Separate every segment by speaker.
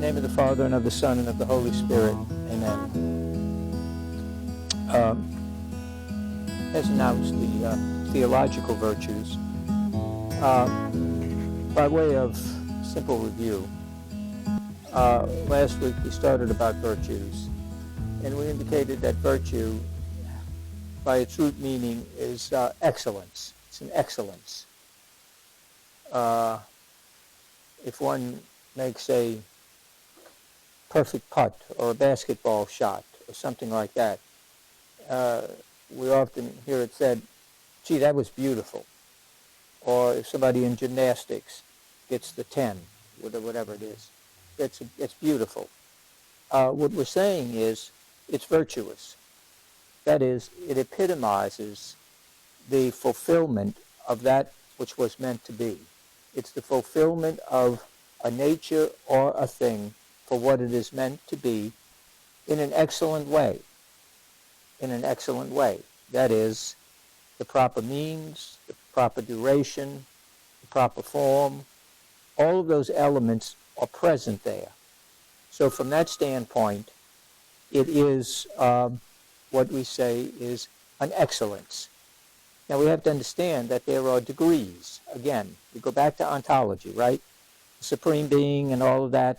Speaker 1: name of the Father, and of the Son, and of the Holy Spirit. Amen. As announced, the theological virtues. By way of simple review, last week we started about virtues, and we indicated that virtue, by its root meaning, is excellence. It's an excellence. If one makes a perfect putt or a basketball shot or something like that, we often hear it said, gee, that was beautiful. Or if somebody in gymnastics gets the 10, whatever it is, it's beautiful. What we're saying is it's virtuous. That is, it epitomizes the fulfillment of that which was meant to be. It's the fulfillment of a nature or a thing for what it is meant to be in an excellent way. In an excellent way. That is, the proper means, the proper duration, the proper form, all of those elements are present there. So from that standpoint, it is what we say is an excellence. Now we have to understand that there are degrees. Again, we go back to ontology, right? The Supreme Being and all of that.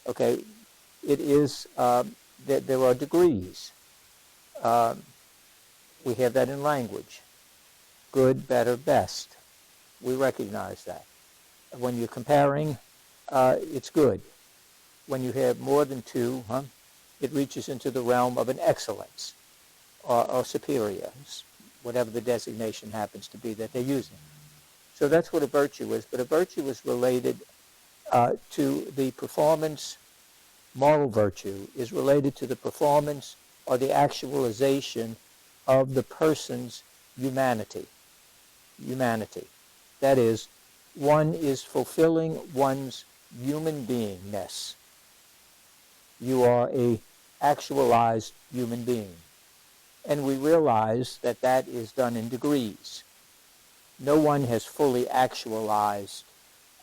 Speaker 1: Okay, it is, there are degrees. We have that in language. Good, better, best. We recognize that. When you're comparing, it's good. When you have more than two, it reaches into the realm of an excellence or superior, whatever the designation happens to be that they're using. So that's what a virtue is. But a virtue is related to the performance. Moral virtue is related to the performance or the actualization of the person's humanity. Humanity. That is, one is fulfilling one's human beingness. You are a actualized human being. And we realize that that is done in degrees. No one has fully actualized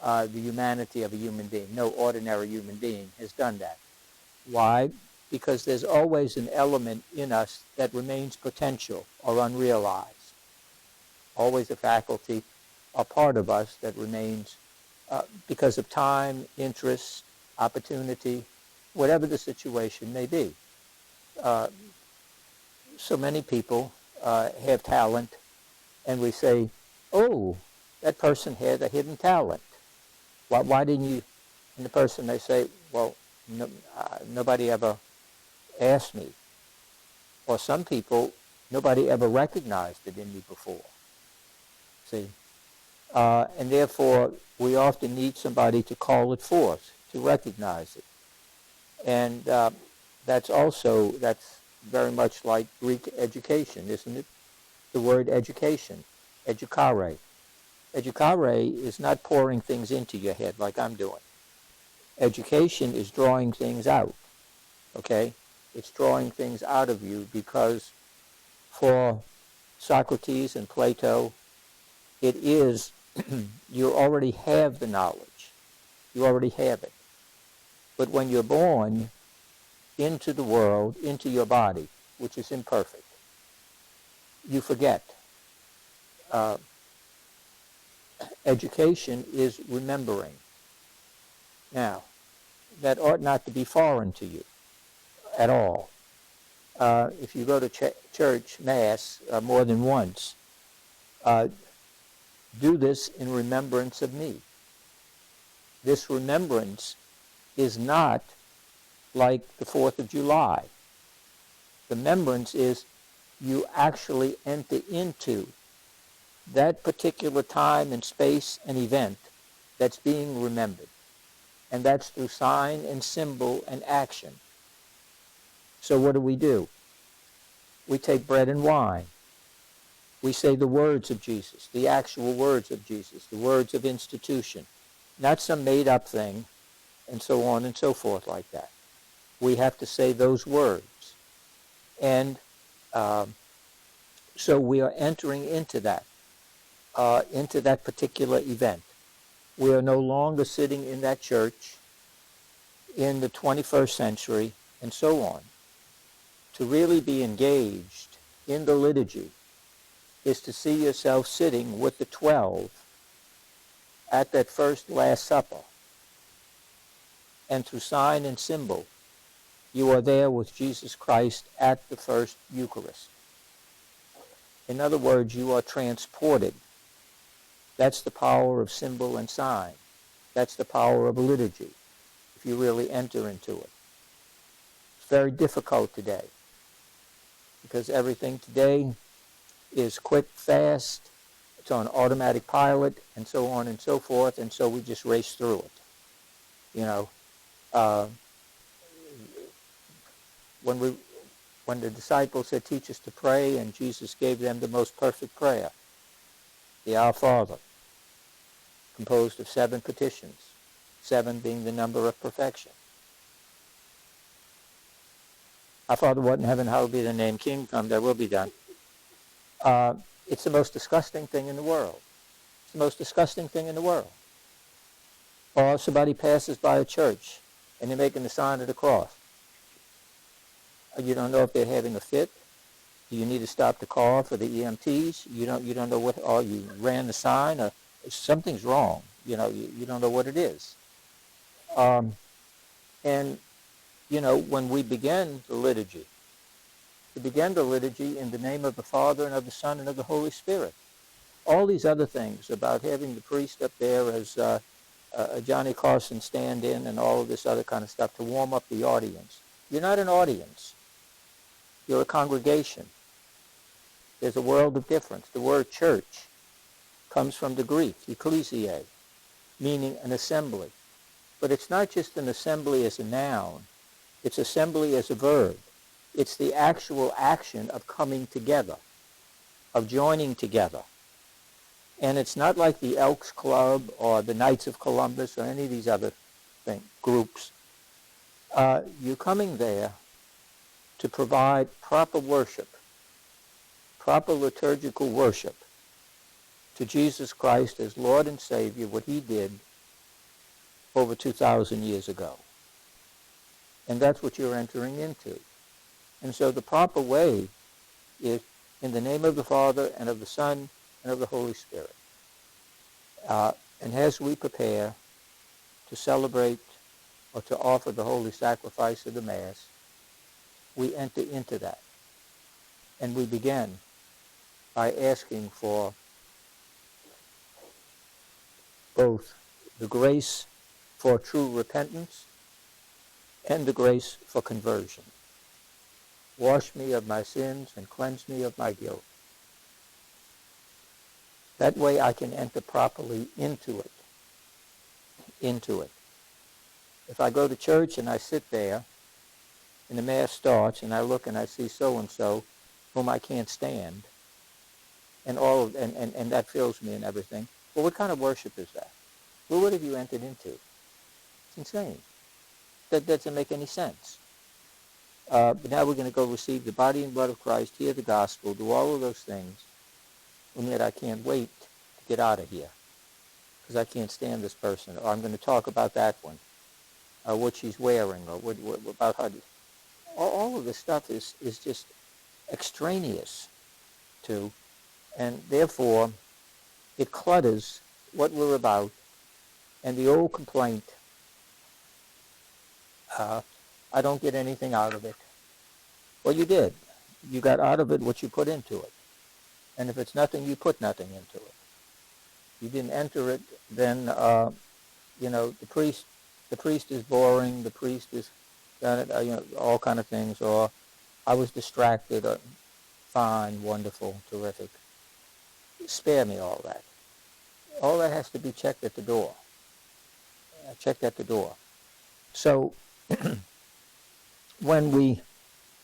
Speaker 1: the humanity of a human being. No ordinary human being has done that. Why? Because there's always an element in us that remains potential or unrealized. Always a faculty, a part of us that remains because of time, interest, opportunity, whatever the situation may be. So many people have talent, and we say, oh, that person had a hidden talent. Why didn't you? And the person, they say, well, nobody ever asked me. Or some people, nobody ever recognized it in me before. See? And therefore, we often need somebody to call it forth, to recognize it. And that's very much like Greek education, isn't it? The word education, educare. Educare is not pouring things into your head like I'm doing. Education is drawing things out, okay? It's drawing things out of you because for Socrates and Plato, it is, you already have the knowledge. You already have it. But when you're born into the world, into your body, which is imperfect, you forget. Education is remembering. Now, that ought not to be foreign to you at all. If you go to church, Mass, more than once, do this in remembrance of me. This remembrance is not like the 4th of July. The remembrance is you actually enter into that particular time and space and event that's being remembered. And that's through sign and symbol and action. So what do? We take bread and wine. We say the words of Jesus, the actual words of Jesus, the words of institution, not some made-up thing, and so on and so forth like that. We have to say those words. And so we are entering into that particular event. We are no longer sitting in that church in the 21st century and so on, to really be engaged in the liturgy is to see yourself sitting with the 12 at that first Last Supper. And through sign and symbol, you are there with Jesus Christ at the first Eucharist. In other words, you are transported. That's the power of symbol and sign. That's the power of liturgy, if you really enter into it. It's very difficult today, because everything today is quick, fast, it's on automatic pilot, and so on and so forth, and so we just race through it. You know, when the disciples said, teach us to pray, and Jesus gave them the most perfect prayer, the Our Father, composed of 7 petitions, 7 being the number of perfection. Our Father who art in heaven, hallowed be thy name. Kingdom come, thy will be done. It's the most disgusting thing in the world. It's the most disgusting thing in the world. Or somebody passes by a church and they're making the sign of the cross. You don't know if they're having a fit. Do you need to stop the car for the EMTs? You don't know what, or you ran the sign, or something's wrong. You don't know what it is. And, when we began the liturgy, we began the liturgy in the name of the Father and of the Son and of the Holy Spirit. All these other things about having the priest up there as a Johnny Carson stand-in and all of this other kind of stuff to warm up the audience. You're not an audience. You're a congregation. There's a world of difference. The word church comes from the Greek, ecclesiae, meaning an assembly. But it's not just an assembly as a noun. It's assembly as a verb. It's the actual action of coming together, of joining together. And it's not like the Elks Club or the Knights of Columbus or any of these other groups. You're coming there to provide proper worship, proper liturgical worship to Jesus Christ as Lord and Savior, what he did over 2,000 years ago. And that's what you're entering into. And so the proper way is in the name of the Father and of the Son and of the Holy Spirit. And as we prepare to celebrate or to offer the holy sacrifice of the Mass, we enter into that. And we begin by asking for both the grace for true repentance and the grace for conversion. Wash me of my sins and cleanse me of my guilt. That way I can enter properly into it. If I go to church and I sit there and the Mass starts and I look and I see so-and-so whom I can't stand, and that fills me and everything, well, what kind of worship is that? Well, what have you entered into? It's insane. That doesn't make any sense. But now we're going to go receive the body and blood of Christ, hear the gospel, do all of those things, and yet I can't wait to get out of here because I can't stand this person, or I'm going to talk about that one, what she's wearing, or what about her. All of this stuff is just extraneous to, and therefore it clutters what we're about. And the old complaint, I don't get anything out of it. Well, you did. You got out of it what you put into it. And if it's nothing, you put nothing into it. You didn't enter it, then, the priest is boring, the priest is, all kind of things, or I was distracted, or fine, wonderful, terrific. Spare me all that. All that has to be checked at the door. Checked at the door. So, when we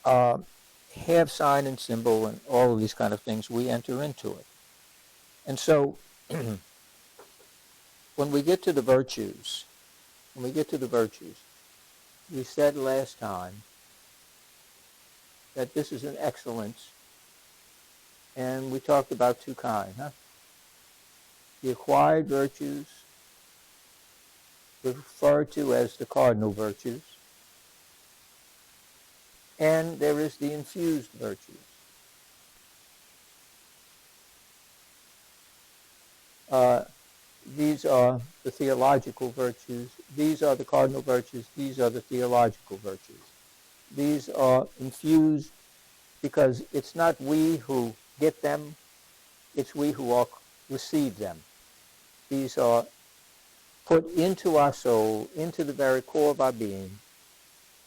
Speaker 1: have sign and symbol and all of these kind of things, we enter into it. And so, when we get to the virtues, we said last time that this is an excellence, and we talked about 2 kinds, the acquired virtues, referred to as the cardinal virtues, and there is the infused virtues. These are the theological virtues. These are the cardinal virtues. These are the theological virtues. These are infused because it's not we who get them, it's we who receive them. These are put into our soul, into the very core of our being,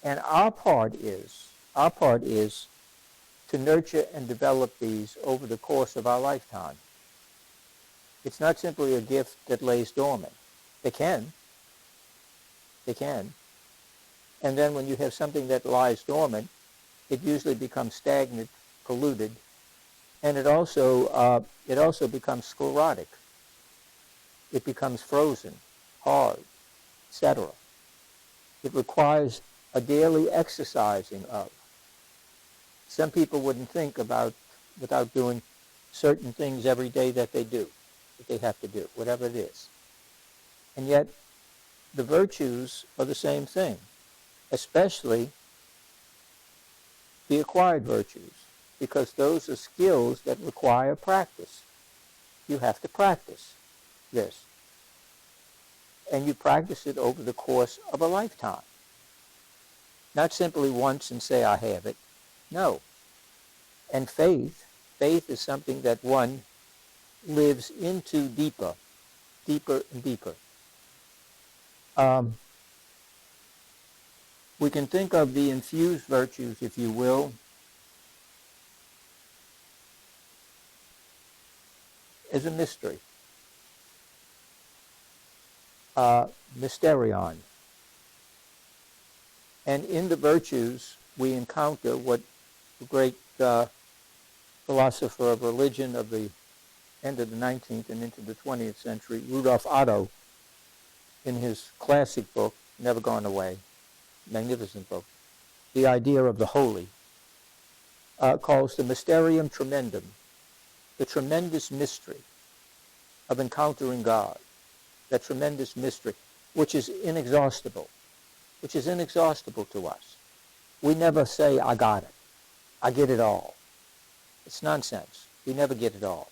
Speaker 1: and our part is to nurture and develop these over the course of our lifetime. It's not simply a gift that lays dormant. They can. And then when you have something that lies dormant, it usually becomes stagnant, polluted, and it also becomes sclerotic. It becomes frozen, hard, etc. It requires a daily exercising of. Some people wouldn't think about without doing certain things every day that they do, that they have to do, whatever it is. And yet, the virtues are the same thing, especially the acquired virtues, because those are skills that require practice. You have to practice this. And you practice it over the course of a lifetime. Not simply once and say, I have it. No. And faith is something that one lives into deeper and deeper. We can think of the infused virtues, if you will, as a mystery. Mysterion. And in the virtues, we encounter what the great philosopher of religion of the end of the 19th and into the 20th century, Rudolf Otto, in his classic book, Never Gone Away, magnificent book, The Idea of the Holy, calls the Mysterium Tremendum, the tremendous mystery of encountering God, that tremendous mystery, which is inexhaustible to us. We never say, I got it. I get it all. It's nonsense. We never get it all.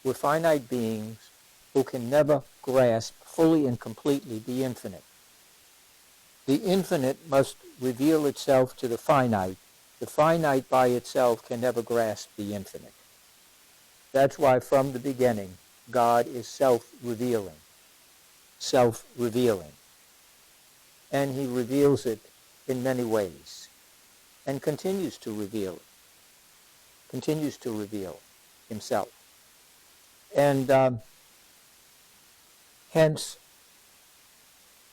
Speaker 1: We're finite beings who can never grasp fully and completely the infinite. The infinite must reveal itself to the finite. The finite by itself can never grasp the infinite. That's why from the beginning, God is self-revealing. And he reveals it in many ways and continues to reveal himself. And hence,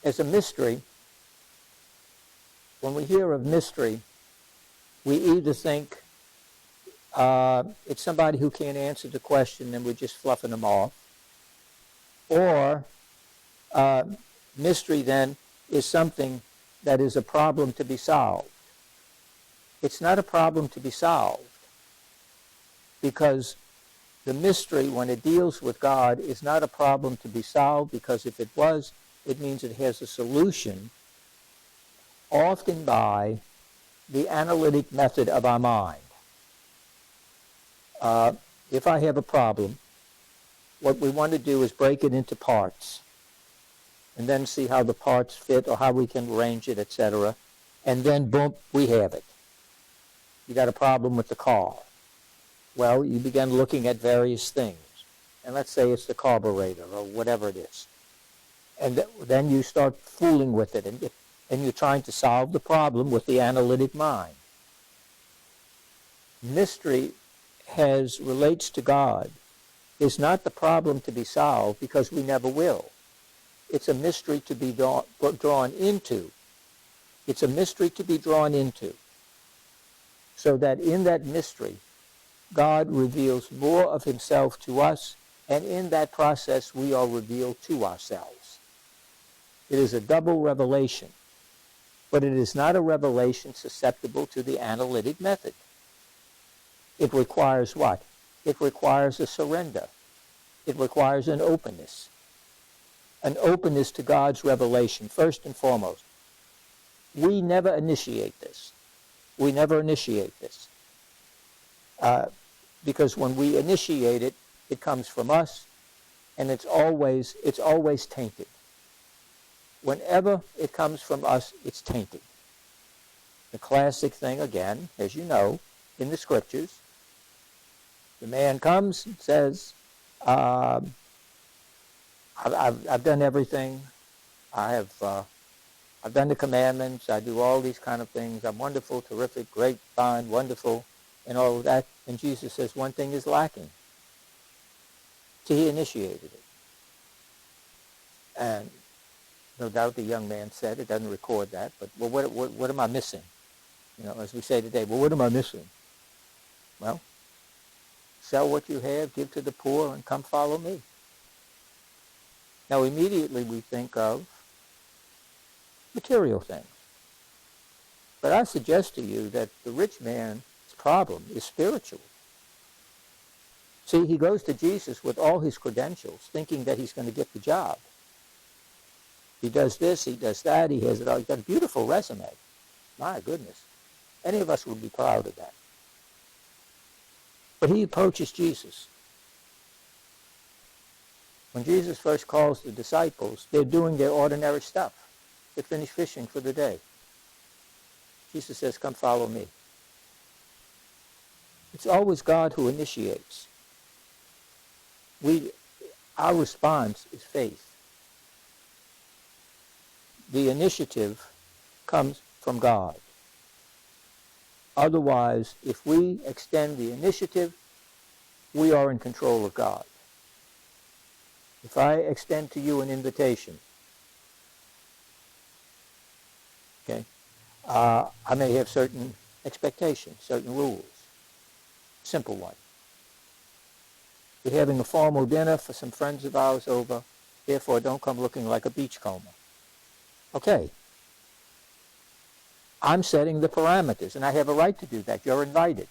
Speaker 1: as a mystery, when we hear of mystery, we either think it's somebody who can't answer the question and we're just fluffing them off, or mystery then is something that is a problem to be solved. It's not a problem to be solved, because the mystery, when it deals with God, is not a problem to be solved, because if it was, it means it has a solution, often by the analytic method of our mind. If I have a problem, what we want to do is break it into parts, and then see how the parts fit or how we can arrange it, etc. And then, boom, we have it. You got a problem with the car. Well, you begin looking at various things. And let's say it's the carburetor or whatever it is. And then you start fooling with it, and you're trying to solve the problem with the analytic mind. Mystery relates to God is not the problem to be solved, because we never will. It's a mystery to be drawn into. It's a mystery to be drawn into. So that in that mystery, God reveals more of himself to us, and in that process we are revealed to ourselves. It is a double revelation, but it is not a revelation susceptible to the analytic method. It requires what? It requires a surrender. It requires an openness. an openness to God's revelation, first and foremost. We never initiate this. We never initiate this. Because when we initiate it, it comes from us, and it's always tainted. Whenever it comes from us, it's tainted. The classic thing, again, as you know, in the scriptures, the man comes and says, I've done everything. I've done the commandments. I do all these kind of things. I'm wonderful, terrific, great, fine, wonderful, and all of that. And Jesus says one thing is lacking. So he initiated it. And no doubt the young man said, it doesn't record that, but well, what am I missing? You know, as we say today, well, what am I missing? Well, sell what you have, give to the poor, and come follow me. Now, immediately we think of material things. But I suggest to you that the rich man's problem is spiritual. See, he goes to Jesus with all his credentials, thinking that he's going to get the job. He does this, he does that, he has it all. He's got a beautiful resume. My goodness. Any of us would be proud of that. But he approaches Jesus. When Jesus first calls the disciples, they're doing their ordinary stuff. They finished fishing for the day. Jesus says, come follow me. It's always God who initiates. Our response is faith. The initiative comes from God. Otherwise, if we extend the initiative, we are in control of God. If I extend to you an invitation, okay, I may have certain expectations, certain rules. Simple one. We're having a formal dinner for some friends of ours over, therefore don't come looking like a beachcomber. Okay. I'm setting the parameters, and I have a right to do that. You're invited.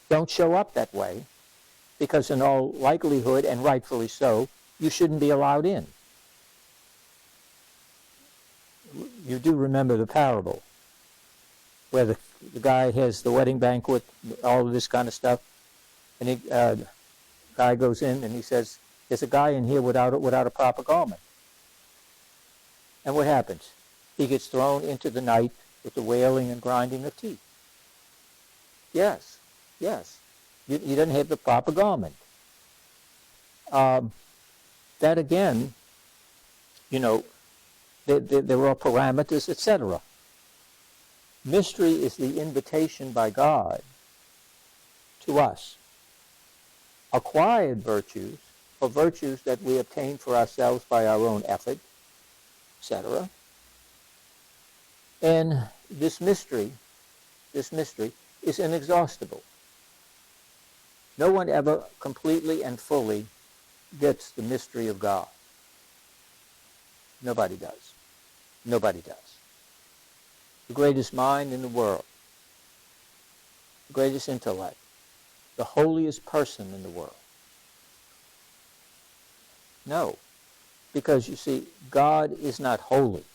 Speaker 1: Don't show up that way, because in all likelihood, and rightfully so, you shouldn't be allowed in. You do remember the parable where the guy has the wedding banquet, all of this kind of stuff, and the guy goes in and he says, there's a guy in here without a proper garment. And what happens? He gets thrown into the night with the wailing and grinding of teeth. Yes. He doesn't have the proper garment. That again, you know, there are parameters, etc. Mystery is the invitation by God to us. Acquired virtues, or virtues that we obtain for ourselves by our own effort, etc. And this mystery is inexhaustible. No one ever completely and fully gets the mystery of God. Nobody does. Nobody does. The greatest mind in the world, the greatest intellect, the holiest person in the world. No, because you see, God is not holy.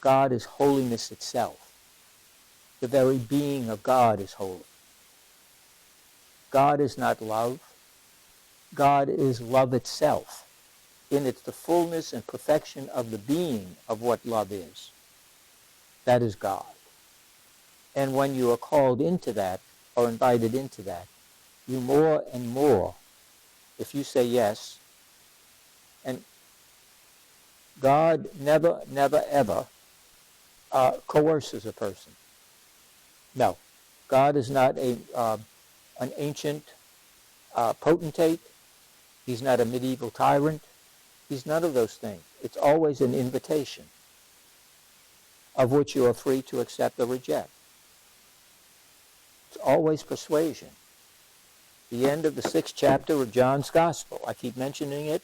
Speaker 1: God is holiness itself. The very being of God is holy. God is not love. God is love itself, in its the fullness and perfection of the being of what love is. That is God. And when you are called into that, or invited into that, you more and more, if you say yes, and God never, ever coerces a person. No. God is not an ancient potentate. He's not a medieval tyrant. He's none of those things. It's always an invitation of which you are free to accept or reject. It's always persuasion. The end of the 6th chapter of John's Gospel. I keep mentioning it.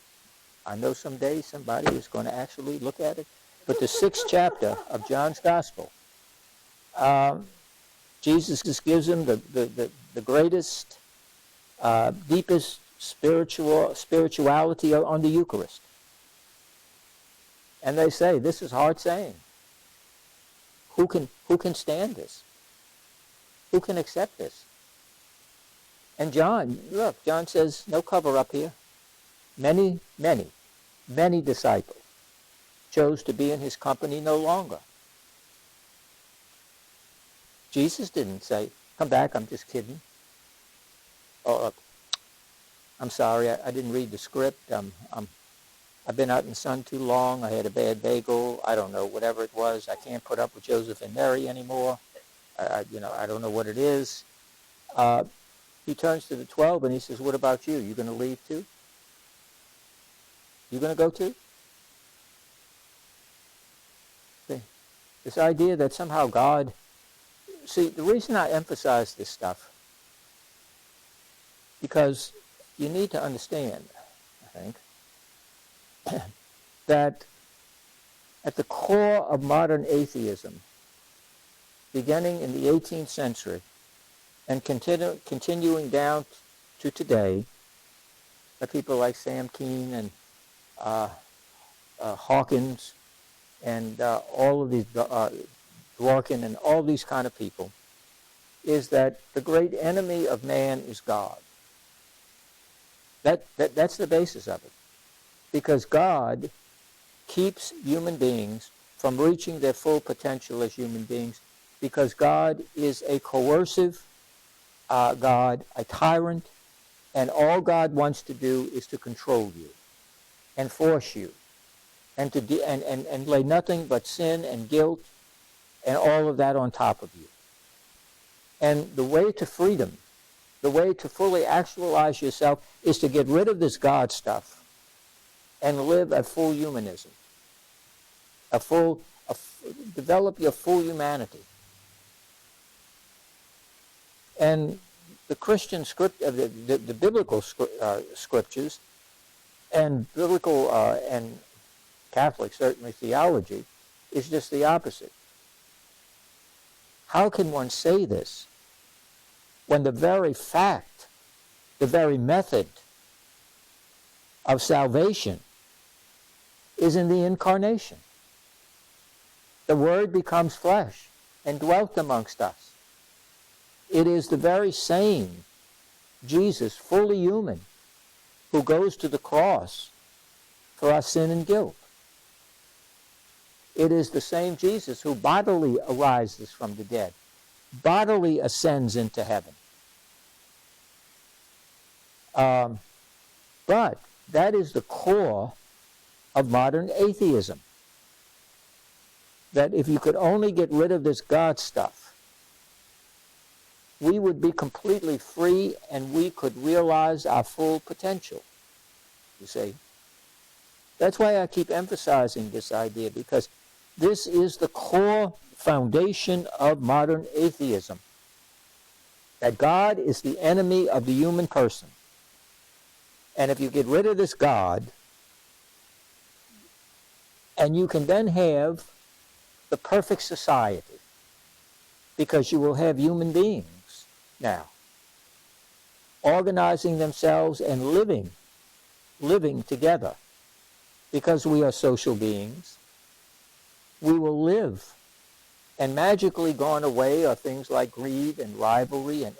Speaker 1: I know someday somebody is going to actually look at it. But the 6th chapter of John's Gospel, Jesus just gives him the greatest, deepest spirituality on the Eucharist. And they say, this is hard saying. Who can stand this? Who can accept this? And John says, no cover up here. Many disciples chose to be in his company no longer. Jesus didn't say, come back, I'm just kidding. Or, I'm sorry, I didn't read the script. I've been out in the sun too long. I had a bad bagel. I don't know, whatever it was. I can't put up with Joseph and Mary anymore. I don't know what it is. He turns to the 12 and he says, what about you? You going to leave too? You going to go too? See, this idea that somehow God... See, the reason I emphasize this stuff, because you need to understand, I think, that at the core of modern atheism, beginning in the 18th century and continuing down to today, by people like Sam Keen and Hawkins and all of these, Dworkin and all these kind of people, is that the great enemy of man is God. That's the basis of it. Because God keeps human beings from reaching their full potential as human beings, because God is a coercive God, a tyrant, and all God wants to do is to control you and force you and and lay nothing but sin and guilt and all of that on top of you. And the way to freedom, the way to fully actualize yourself, is to get rid of this God stuff and live a full humanism, develop your full humanity. And the Christian script, the biblical scriptures, and biblical and Catholic, certainly, theology, is just the opposite. How can one say this when the very fact, the very method of salvation is in the incarnation? The Word becomes flesh and dwelt amongst us. It is the very same Jesus, fully human, who goes to the cross for our sin and guilt. It is the same Jesus who bodily arises from the dead, bodily ascends into heaven. But that is the core of modern atheism. That if you could only get rid of this God stuff, we would be completely free and we could realize our full potential, you see. That's why I keep emphasizing this idea, because this is the core foundation of modern atheism, that God is the enemy of the human person. And if you get rid of this God, and you can then have the perfect society, because you will have human beings now organizing themselves and living together, because we are social beings. We will live, and magically gone away are things like greed and rivalry and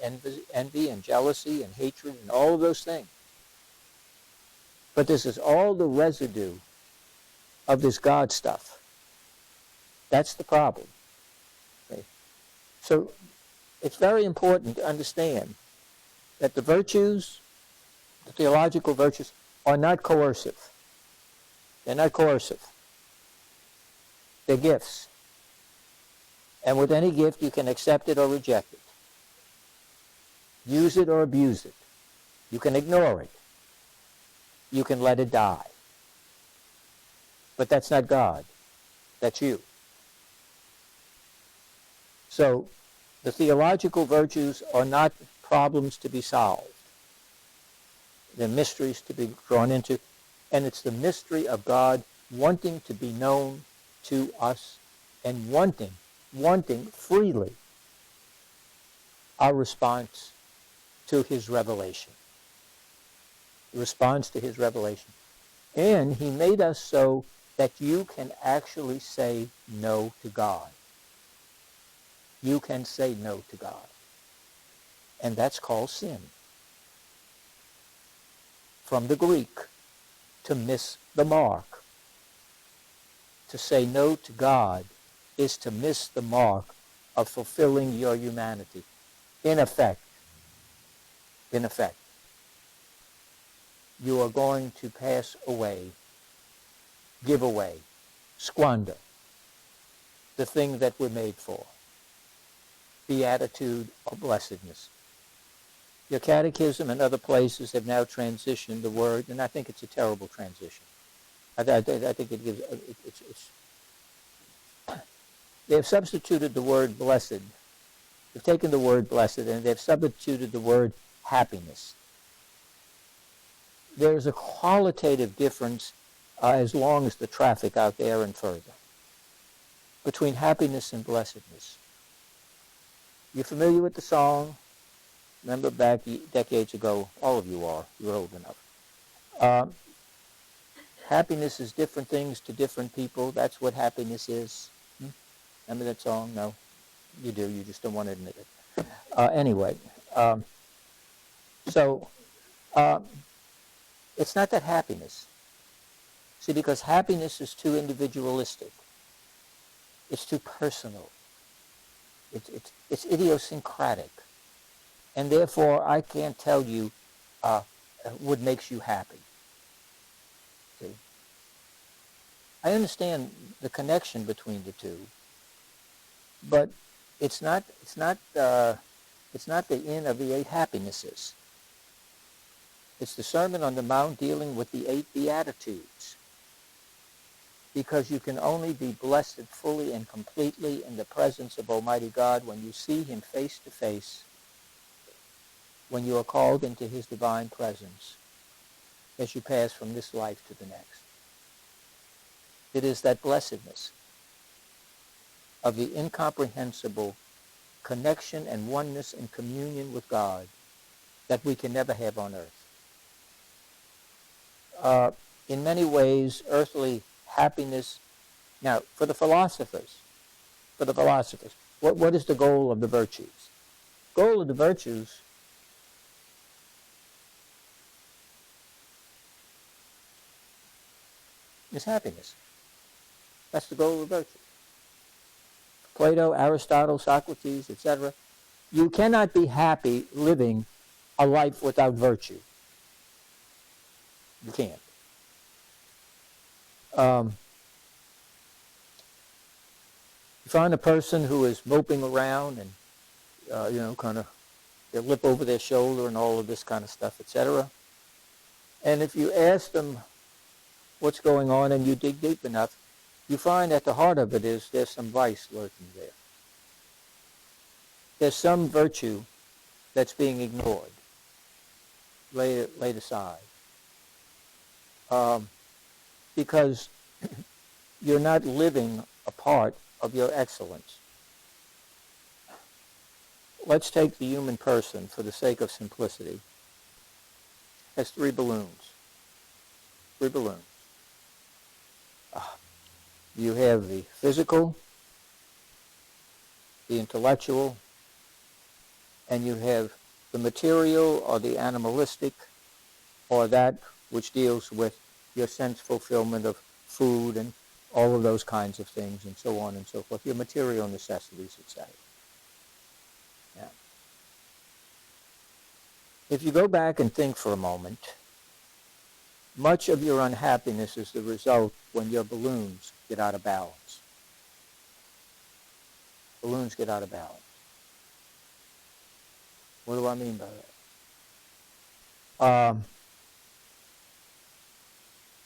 Speaker 1: envy and jealousy and hatred and all of those things. But this is all the residue of this God stuff. That's the problem. Okay? So it's very important to understand that the virtues, the theological virtues, are not coercive. They're not coercive. They're gifts. And with any gift, you can accept it or reject it. Use it or abuse it. You can ignore it. You can let it die. But that's not God. That's you. So the theological virtues are not problems to be solved. They're mysteries to be drawn into. And it's the mystery of God wanting to be known to us and wanting freely our response to his revelation. The response to his revelation. And he made us so that you can actually say no to God. You can say no to God. And that's called sin. From the Greek, to miss the mark. To say no to God is to miss the mark of fulfilling your humanity. In effect, you are going to pass away, give away, squander the thing that we're made for, beatitude or blessedness. Your catechism and other places have now transitioned the word, and I think it's a terrible transition. I think it gives, they have substituted the word blessed. They've taken the word blessed and they've substituted the word happiness. There's a qualitative difference as long as the traffic out there and further between happiness and blessedness. You're familiar with the song? Remember back decades ago, all of you are, you're old enough. Happiness is different things to different people. That's what happiness is. Remember that song? No? You do, you just don't want to admit it. Anyway, it's not that happiness. See, because happiness is too individualistic. It's too personal. It's idiosyncratic. And therefore, I can't tell you what makes you happy. See? I understand the connection between the two, but it's not the inn of the 8 happinesses. It's the Sermon on the Mount dealing with the 8 Beatitudes. Because you can only be blessed fully and completely in the presence of Almighty God when you see Him face to face, when you are called into His divine presence, as you pass from this life to the next. It is that blessedness of the incomprehensible connection and oneness and communion with God that we can never have on earth. In many ways, earthly happiness. Now, for the philosophers, what is the goal of the virtues? Goal of the virtues is happiness. That's the goal of the virtues. Plato, Aristotle, Socrates, etc. You cannot be happy living a life without virtue. You can't. You find a person who is moping around and, kind of their lip over their shoulder and all of this kind of stuff, etc. And if you ask them what's going on and you dig deep enough, you find at the heart of it is there's some vice lurking there. There's some virtue that's being ignored, laid aside. Because you're not living a part of your excellence. Let's take the human person, for the sake of simplicity, as 3 balloons. 3 balloons. You have the physical, the intellectual, and you have the material or the animalistic, or that which deals with your sense fulfillment of food and all of those kinds of things and so on and so forth, your material necessities, etc. Yeah. If you go back and think for a moment, much of your unhappiness is the result when your balloons get out of balance. Balloons get out of balance. What do I mean by that?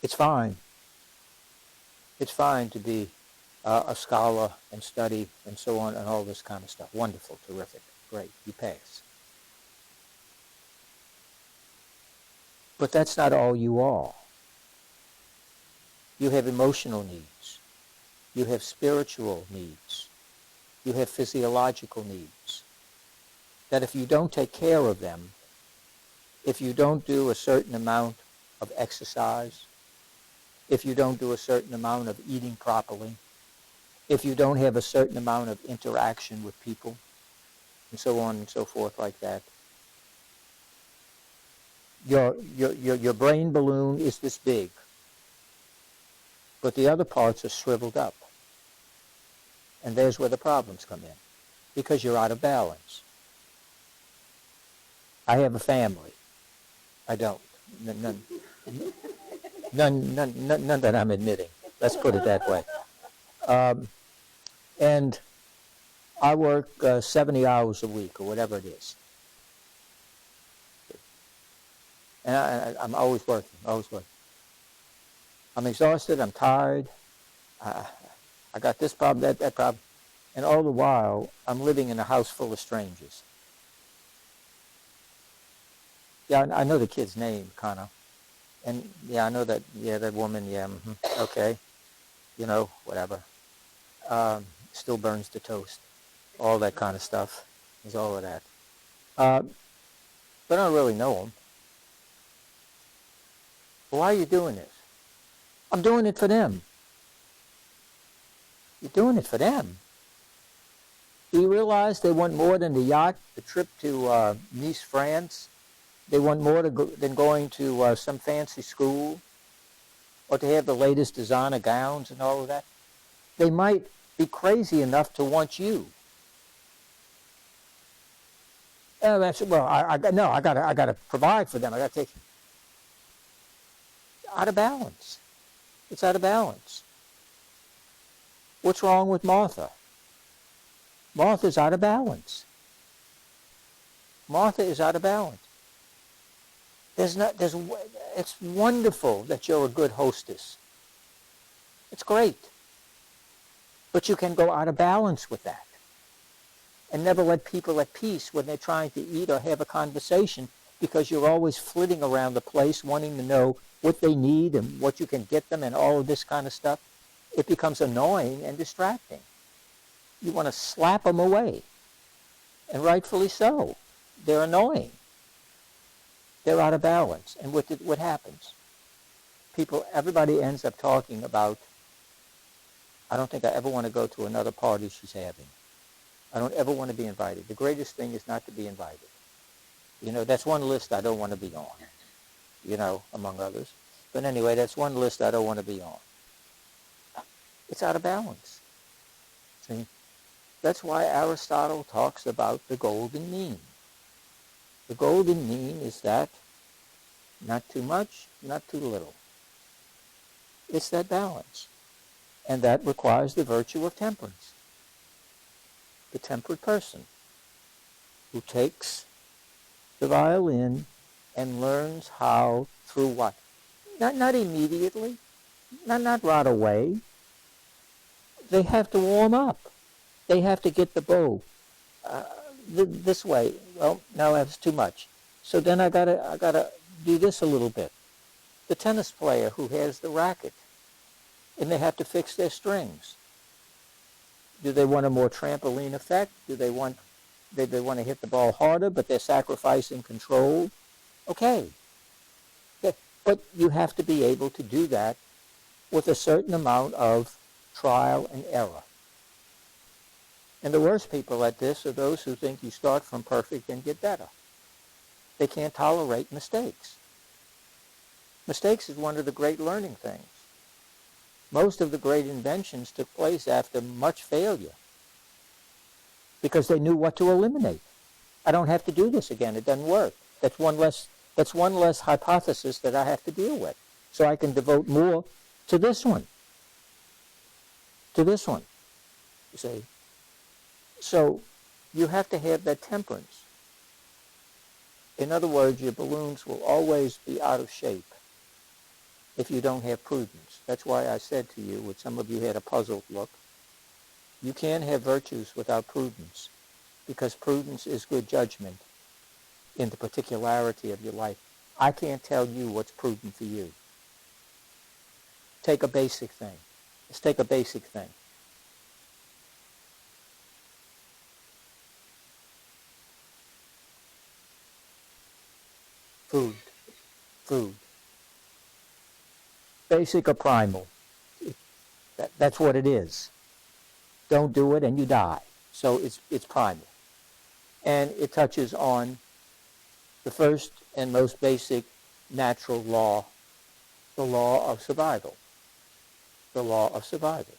Speaker 1: It's fine. It's fine to be a scholar and study and so on and all this kind of stuff. Wonderful, terrific, great, you pass. But that's not all you are. You have emotional needs. You have spiritual needs. You have physiological needs. That if you don't take care of them, if you don't do a certain amount of exercise, if you don't do a certain amount of eating properly, if you don't have a certain amount of interaction with people, and so on and so forth like that. Your brain balloon is this big, but the other parts are shriveled up. And there's where the problems come in, because you're out of balance. I have a family. I don't. None that I'm admitting. Let's put it that way. And I work 70 hours a week or whatever it is. And I'm always working, always working. I'm exhausted, I'm tired, I got this problem, that problem. And all the while, I'm living in a house full of strangers. Yeah, I know the kid's name, Connor. And yeah, I know that, yeah, that woman, yeah, okay. You know, whatever. Still burns the toast. All that kind of stuff. There's all of that. But I don't really know them. Why are you doing this? I'm doing it for them. You're doing it for them. Do you realize they want more than the yacht, the trip to Nice, France? They want more than going to some fancy school, or to have the latest designer gowns and all of that. They might be crazy enough to want you. Oh, that's, well, I got to provide for them. I got to take. Out of balance. It's out of balance. What's wrong with Martha? Martha's out of balance. Martha is out of balance. It's wonderful that you're a good hostess. It's great. But you can go out of balance with that. And never let people at peace when they're trying to eat or have a conversation, because you're always flitting around the place wanting to know what they need and what you can get them and all of this kind of stuff. It becomes annoying and distracting. You want to slap them away. And rightfully so. They're annoying. They're out of balance. And what happens? Everybody ends up talking about, I don't think I ever want to go to another party she's having. I don't ever want to be invited. The greatest thing is not to be invited. You know, that's one list I don't want to be on, you know, among others. But anyway, that's one list I don't want to be on. It's out of balance. See? That's why Aristotle talks about the golden mean. The golden mean is that not too much, not too little. It's that balance. And that requires the virtue of temperance. The temperate person who takes the violin and learns how through what? Not immediately, not right away. They have to warm up. They have to get the bow this way. Well, now that's too much. So then I gotta do this a little bit. The tennis player who has the racket, and they have to fix their strings. Do they want a more trampoline effect? Do they want to hit the ball harder, but they're sacrificing control? Okay. But you have to be able to do that with a certain amount of trial and error. And the worst people at this are those who think you start from perfect and get better. They can't tolerate mistakes. Mistakes is one of the great learning things. Most of the great inventions took place after much failure because they knew what to eliminate. I don't have to do this again. It doesn't work. That's one less hypothesis that I have to deal with. So I can devote more to this one. You see? So you have to have that temperance. In other words, your balloons will always be out of shape if you don't have prudence. That's why I said to you, with some of you had a puzzled look, you can't have virtues without prudence, because prudence is good judgment in the particularity of your life. I can't tell you what's prudent for you. Take a basic thing. Let's take a basic thing. Food. basic or primal. That's what it is. Don't do it and you die. So it's primal. And it touches on the first and most basic natural law, the law of survival. The law of survival.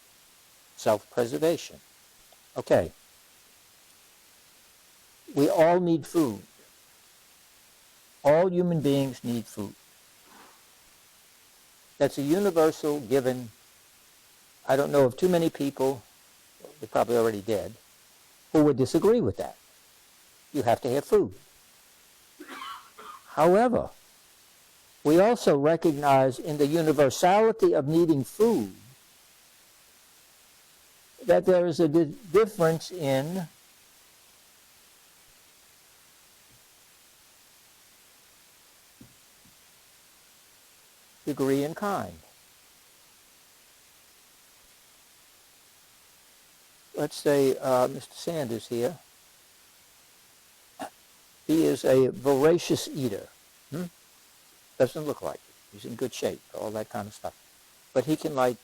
Speaker 1: Self-preservation. Okay. We all need food. All human beings need food. That's a universal given. I don't know of too many people, they're probably already dead, who would disagree with that. You have to have food. However, we also recognize in the universality of needing food that there is a difference in degree and kind. Let's say Mr. Sanders here. He is a voracious eater. Doesn't look like it. He's in good shape, all that kind of stuff. But he can like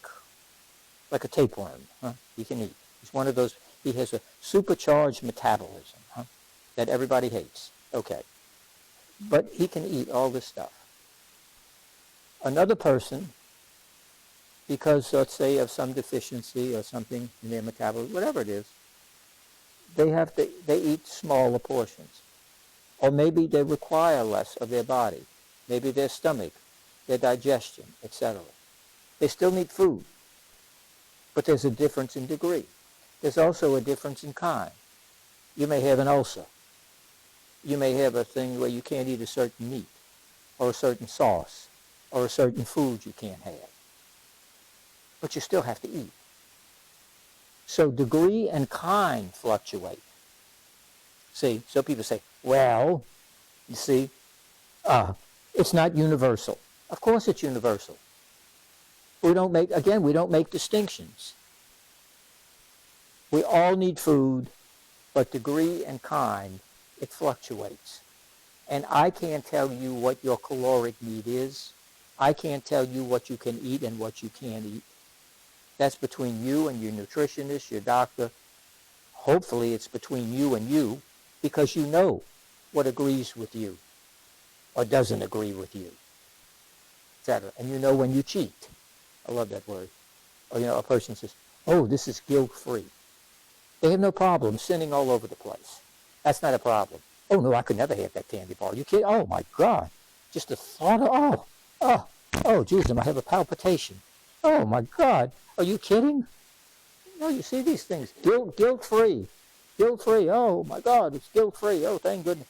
Speaker 1: a tapeworm. He can eat. He's one of those, he has a supercharged metabolism that everybody hates. Okay. But he can eat all this stuff. Another person, because let's say of some deficiency or something in their metabolism, whatever it is, they eat smaller portions. Or maybe they require less of their body. Maybe their stomach, their digestion, etc. They still need food. But there's a difference in degree. There's also a difference in kind. You may have an ulcer. You may have a thing where you can't eat a certain meat, or a certain sauce, or a certain food you can't have. But you still have to eat. So degree and kind fluctuate. See, so people say, well, you see, it's not universal. Of course it's universal. We don't make distinctions. We all need food, but degree and kind, it fluctuates. And I can't tell you what your caloric need is. I can't tell you what you can eat and what you can't eat. That's between you and your nutritionist, your doctor. Hopefully it's between you and you, because you know what agrees with you or doesn't agree with you, etc. And you know when you cheat. I love that word. Or, a person says, oh, this is guilt-free. They have no problem sinning all over the place. That's not a problem. Oh, no, I could never have that candy bar. You kidding? Oh, my God. Just the thought of, geez, I have a palpitation. Oh, my God. Are you kidding? No, you see these things. Guilt-free. Guilt-free. Oh, my God, it's guilt-free. Oh, thank goodness.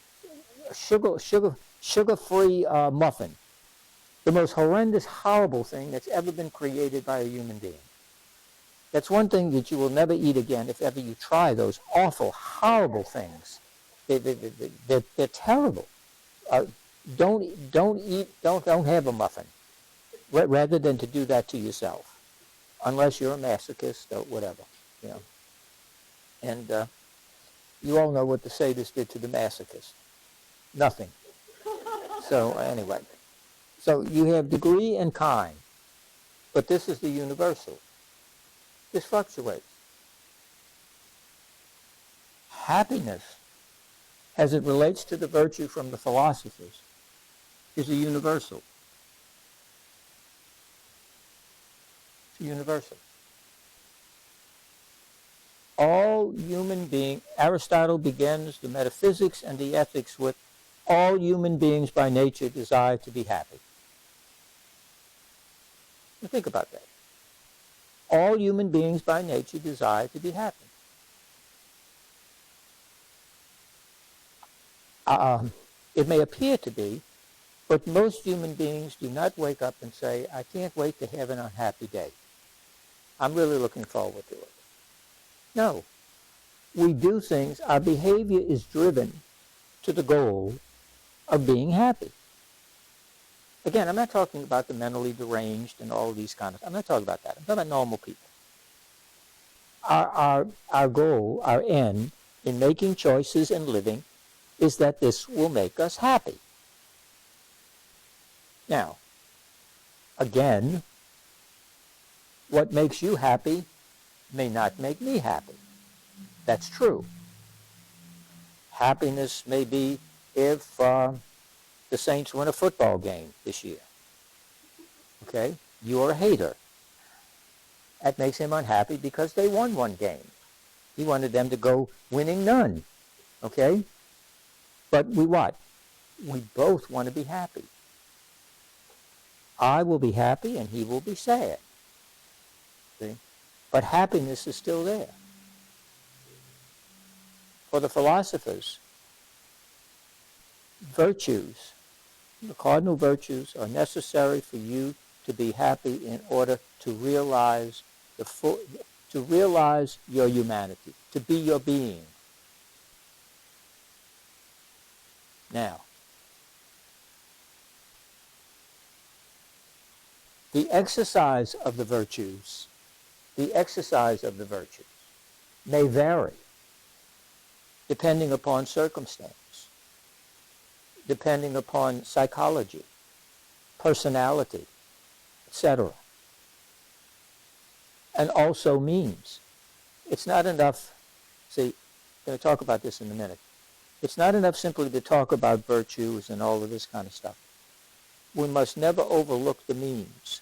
Speaker 1: Sugar-free muffin. The most horrendous, horrible thing that's ever been created by a human being. That's one thing that you will never eat again if ever you try those awful, horrible things. They're terrible. Don't have a muffin, rather than to do that to yourself, unless you're a masochist or whatever, And you all know what the sadists did to the masochist. Nothing. So anyway, so you have degree and kind, but this is the universal. This fluctuates. Happiness, as it relates to the virtue from the philosophers, is a universal. It's a universal. All human beings, Aristotle begins the metaphysics and the ethics with all human beings by nature desire to be happy. Now think about that. All human beings by nature desire to be happy. It may appear to be, but most human beings do not wake up and say, I can't wait to have an unhappy day. I'm really looking forward to it. No. We do things, our behavior is driven to the goal of being happy. Again, I'm not talking about the mentally deranged and all of these kind of, I'm not talking about that. I'm talking about normal people. Our goal, our end in making choices and living is that this will make us happy. Now, again, what makes you happy may not make me happy. That's true. Happiness may be if the Saints win a football game this year. Okay? You're a hater. That makes him unhappy because they won one game. He wanted them to go winning none. Okay? But we what? We both want to be happy. I will be happy and he will be sad. See? But happiness is still there. For the philosophers, virtues, the cardinal virtues are necessary for you to be happy in order to realize your humanity, to be your being. Now, the exercise of the virtues may vary depending upon circumstance, depending upon psychology, personality, etc. And also means. It's not enough, see, I'm going to talk about this in a minute. It's not enough simply to talk about virtues and all of this kind of stuff. We must never overlook the means.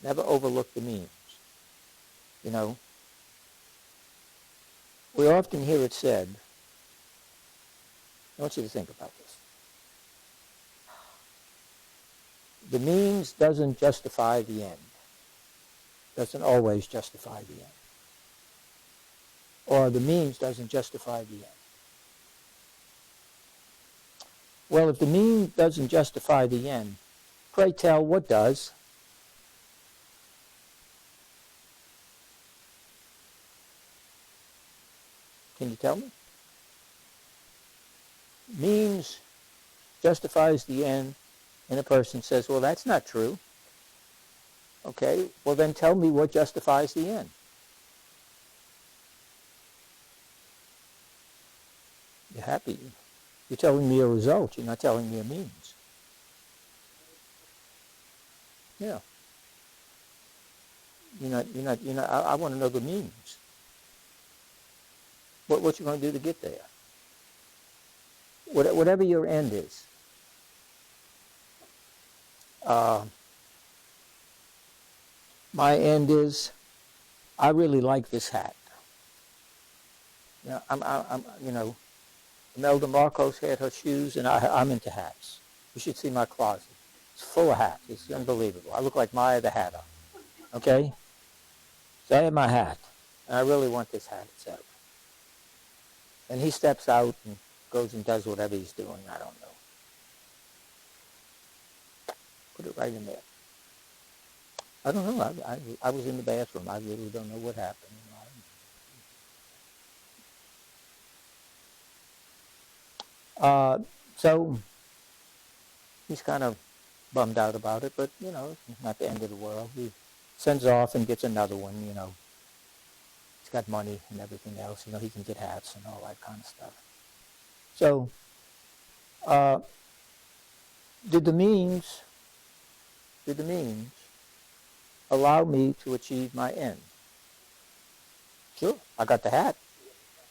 Speaker 1: Never overlook the means. You know, we often hear it said, I want you to think about this. The means doesn't justify the end. Doesn't always justify the end. Or the means doesn't justify the end. Well, if the means doesn't justify the end, pray tell, what does? Can you tell me? Means justifies the end, and a person says, well, that's not true. Okay, well then tell me what justifies the end. You're happy. You're telling me a result. You're not telling me a means. Yeah. I want to know the means. What you're going to do to get there. Whatever your end is. My end is, I really like this hat. Imelda Marcos had her shoes, and I'm into hats. You should see my closet. It's full of hats. It's unbelievable. I look like Maya the Hatter. Okay? So I have my hat, and I really want this hat, etc. And he steps out and goes and does whatever he's doing. I don't know. Put it right in there. I don't know. I was in the bathroom. I really don't know what happened. So he's kind of bummed out about it, but, it's not the end of the world. He sends off and gets another one, He's got money and everything else. He can get hats and all that kind of stuff. So, did the means allow me to achieve my end? Sure, I got the hat.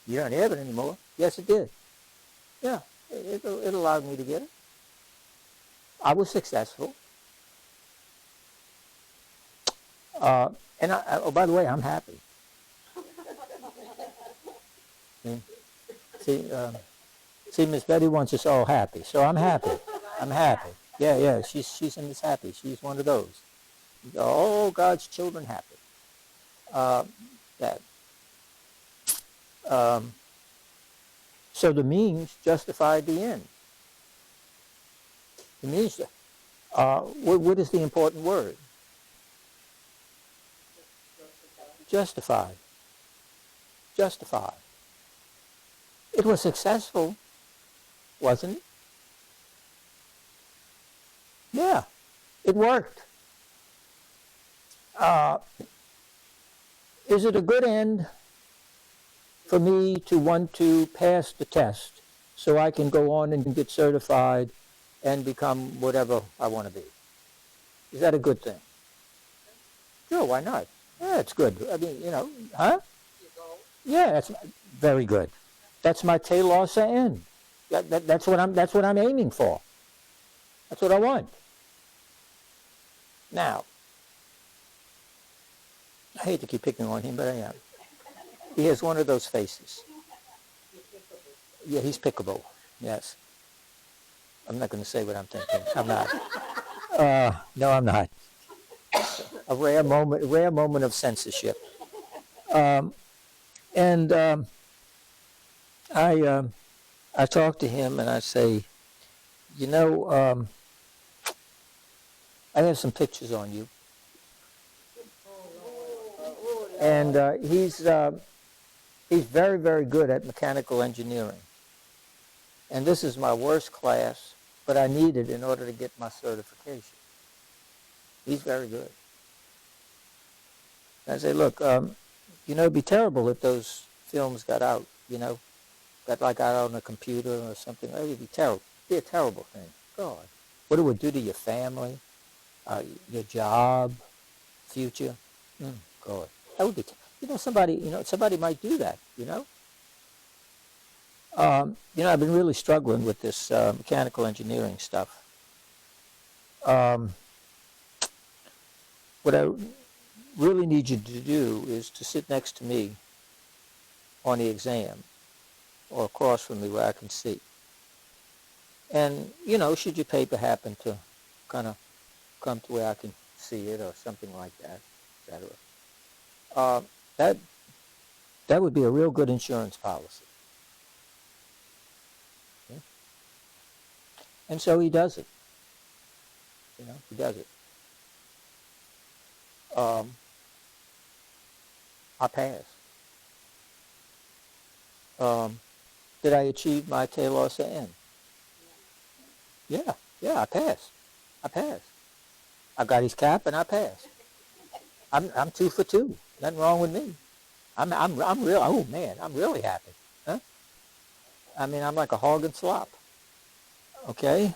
Speaker 1: You don't have it anymore. Yes, it did. Yeah, it allowed me to get it. I was successful. And by the way, I'm happy. See, Miss Betty wants us all happy, so I'm happy. I'm happy. Yeah, she's in this happy. She's one of those. All God's children happy. So the means justified the end. The means, what is the important word? Justified. Justified. It was successful, wasn't it? Yeah, it worked. Is it a good end for me to want to pass the test so I can go on and get certified and become whatever I want to be? Is that a good thing? Sure, why not? Yeah, it's good. I mean, huh? Yeah, that's very good. That's my telos end. That's what I'm aiming for. That's what I want. Now, I hate to keep picking on him, but I am. He has one of those faces. Yeah, he's pickable. Yes. I'm not going to say what I'm thinking. I'm not. No, I'm not. A rare moment of censorship. And I talk to him and I say, I have some pictures on you. And he's very, very good at mechanical engineering. And this is my worst class, but I need it in order to get my certification. He's very good. I say, look, it'd be terrible if those films got out, got out on a computer or something. It would be terrible. It'd be a terrible thing. God, what it would do to your family, your job, future. God, that would be, somebody might do that, I've been really struggling with this mechanical engineering stuff. What I really need you to do is to sit next to me on the exam or across from me where I can see. And, should your paper happen to kind of come to where I can see it or something like that, etc. That would be a real good insurance policy. Okay? And so he does it. He does it. I passed. Did I achieve my telos end? Yeah, I passed. I got his cap and I passed. I'm 2 for 2. Nothing wrong with me. I'm real. Oh man, I'm really happy. Huh? I mean, I'm like a hog and slop. Okay.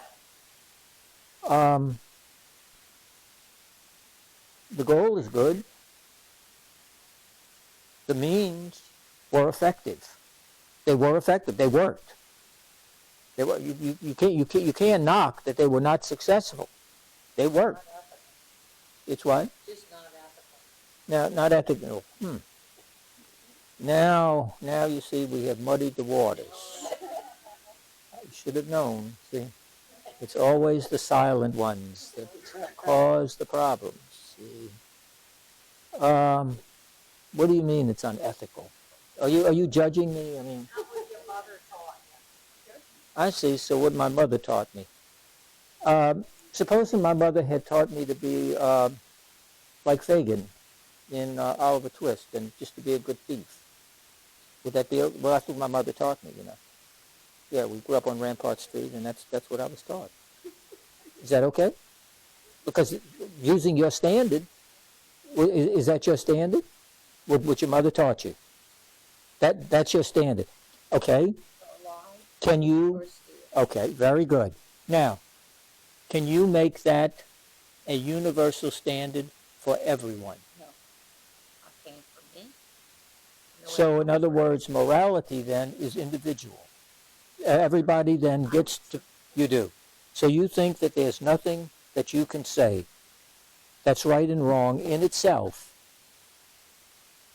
Speaker 1: The goal is good. The means were effective. They were effective. They worked. They were. You can't knock that they were not successful. They worked. It's what?
Speaker 2: Just not ethical.
Speaker 1: Now, not ethical. Now you see, we have muddied the waters. I should have known. See, it's always the silent ones that cause the problems. See, what do you mean it's unethical? Are you judging me? I mean,
Speaker 2: Not what your mother taught you.
Speaker 1: I see. So what my mother taught me. Supposing my mother had taught me to be like Fagin in Oliver Twist, and just to be a good thief. Would that be? Well, that's what my mother taught me. Yeah, we grew up on Rampart Street, and that's what I was taught. Is that okay? Because using your standard, is that your standard? What your mother taught you? That's your standard. Okay. Can you? Okay, very good. Now, can you make that a universal standard for everyone?
Speaker 2: No. Okay, for me.
Speaker 1: So, in other words, morality then is individual. Everybody then gets to, you do. So you think that there's nothing that you can say that's right and wrong in itself,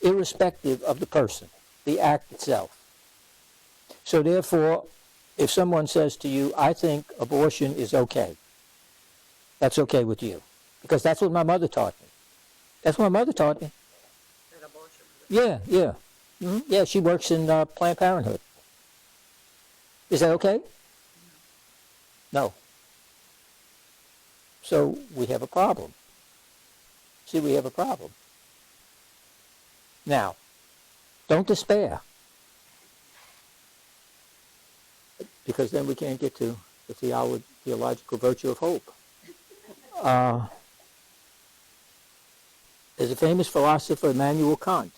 Speaker 1: irrespective of the person, the act itself. So therefore, if someone says to you, I think abortion is okay, that's okay with you. Because that's what my mother taught me. That's what my mother taught me.
Speaker 2: That abortion was
Speaker 1: Yeah. Mm-hmm. Yeah, she works in Planned Parenthood. Is that okay? No. So we have a problem. See, we have a problem. Now, don't despair. Because then we can't get to the theological virtue of hope. There's a famous philosopher, Immanuel Kant.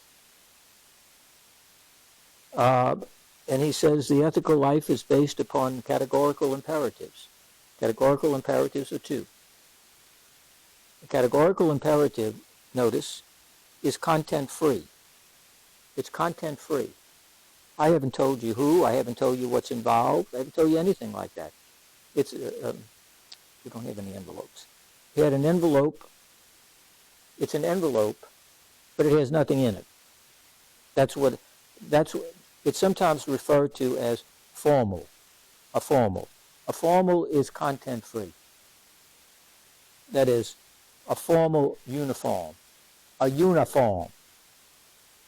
Speaker 1: And he says the ethical life is based upon categorical imperatives. Categorical imperatives are two. The categorical imperative notice, is content-free. It's content-free. I haven't told you who. I haven't told you what's involved. I haven't told you anything like that. It's, we don't have any envelopes. He had an envelope. It's an envelope, but it has nothing in it. That's what it's sometimes referred to as formal, a formal. A formal is content-free. That is, a formal uniform, a uniform,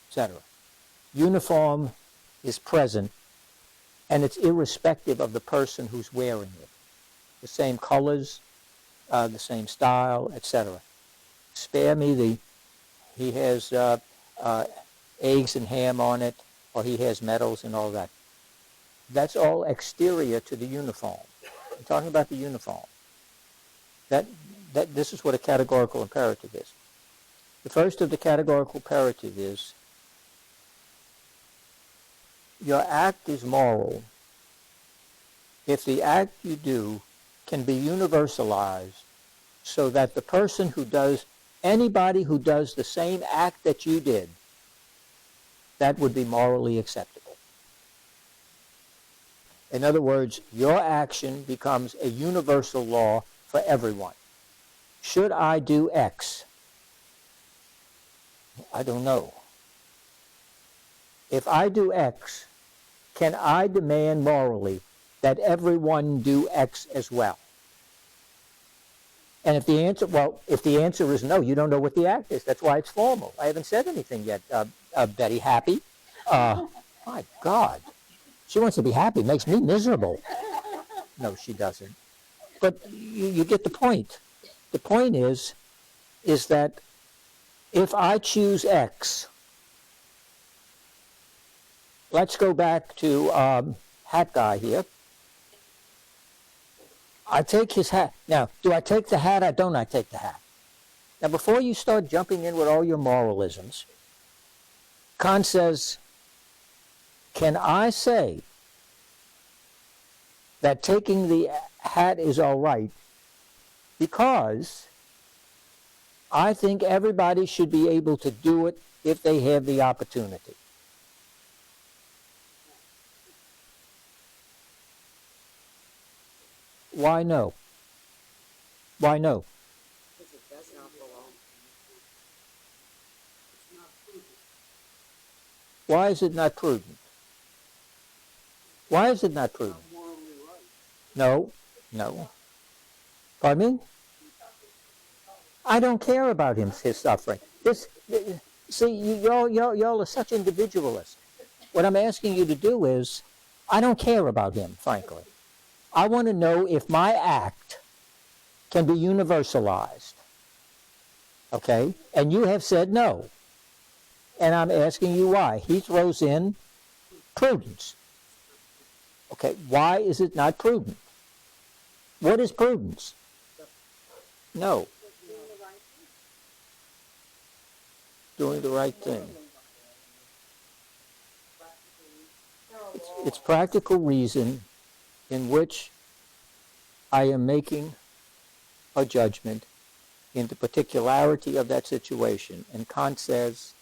Speaker 1: etc. Uniform is present, and it's irrespective of the person who's wearing it. The same colors, the same style, etc. Spare me he has eggs and ham on it, or he has medals and all that. That's all exterior to the uniform. I'm talking about the uniform. This is what a categorical imperative is. The first of the categorical imperative is your act is moral if the act you do can be universalized so that the person who does, anybody who does the same act that you did, that would be morally acceptable. In other words, your action becomes a universal law for everyone. Should I do X? I don't know. If I do X, can I demand morally that everyone do X as well? And if the answer is no, you don't know what the act is. That's why it's formal. I haven't said anything yet. Betty, happy? My God. She wants to be happy. It makes me miserable. No, she doesn't. But you get the point. The point is that if I choose X, let's go back to hat guy here. I take his hat. Now, do I take the hat or don't I take the hat? Now, before you start jumping in with all your moralisms, Kant says, can I say that taking the hat is all right because I think everybody should be able to do it if they have the opportunity? Why no? Why no?
Speaker 2: Because it does not belong. It's not prudent.
Speaker 1: Why is it not prudent? Why is it not prudent?
Speaker 2: Not morally right.
Speaker 1: No. Pardon me? I don't care about his suffering. See, y'all are such individualists. What I'm asking you to do is, I don't care about him, frankly. I want to know if my act can be universalized. Okay? And you have said no. And I'm asking you why. He throws in prudence. Okay, why is it not prudent? What is prudence? No. Doing the right thing. It's practical reason in which I am making a judgment in the particularity of that situation. And Kant says,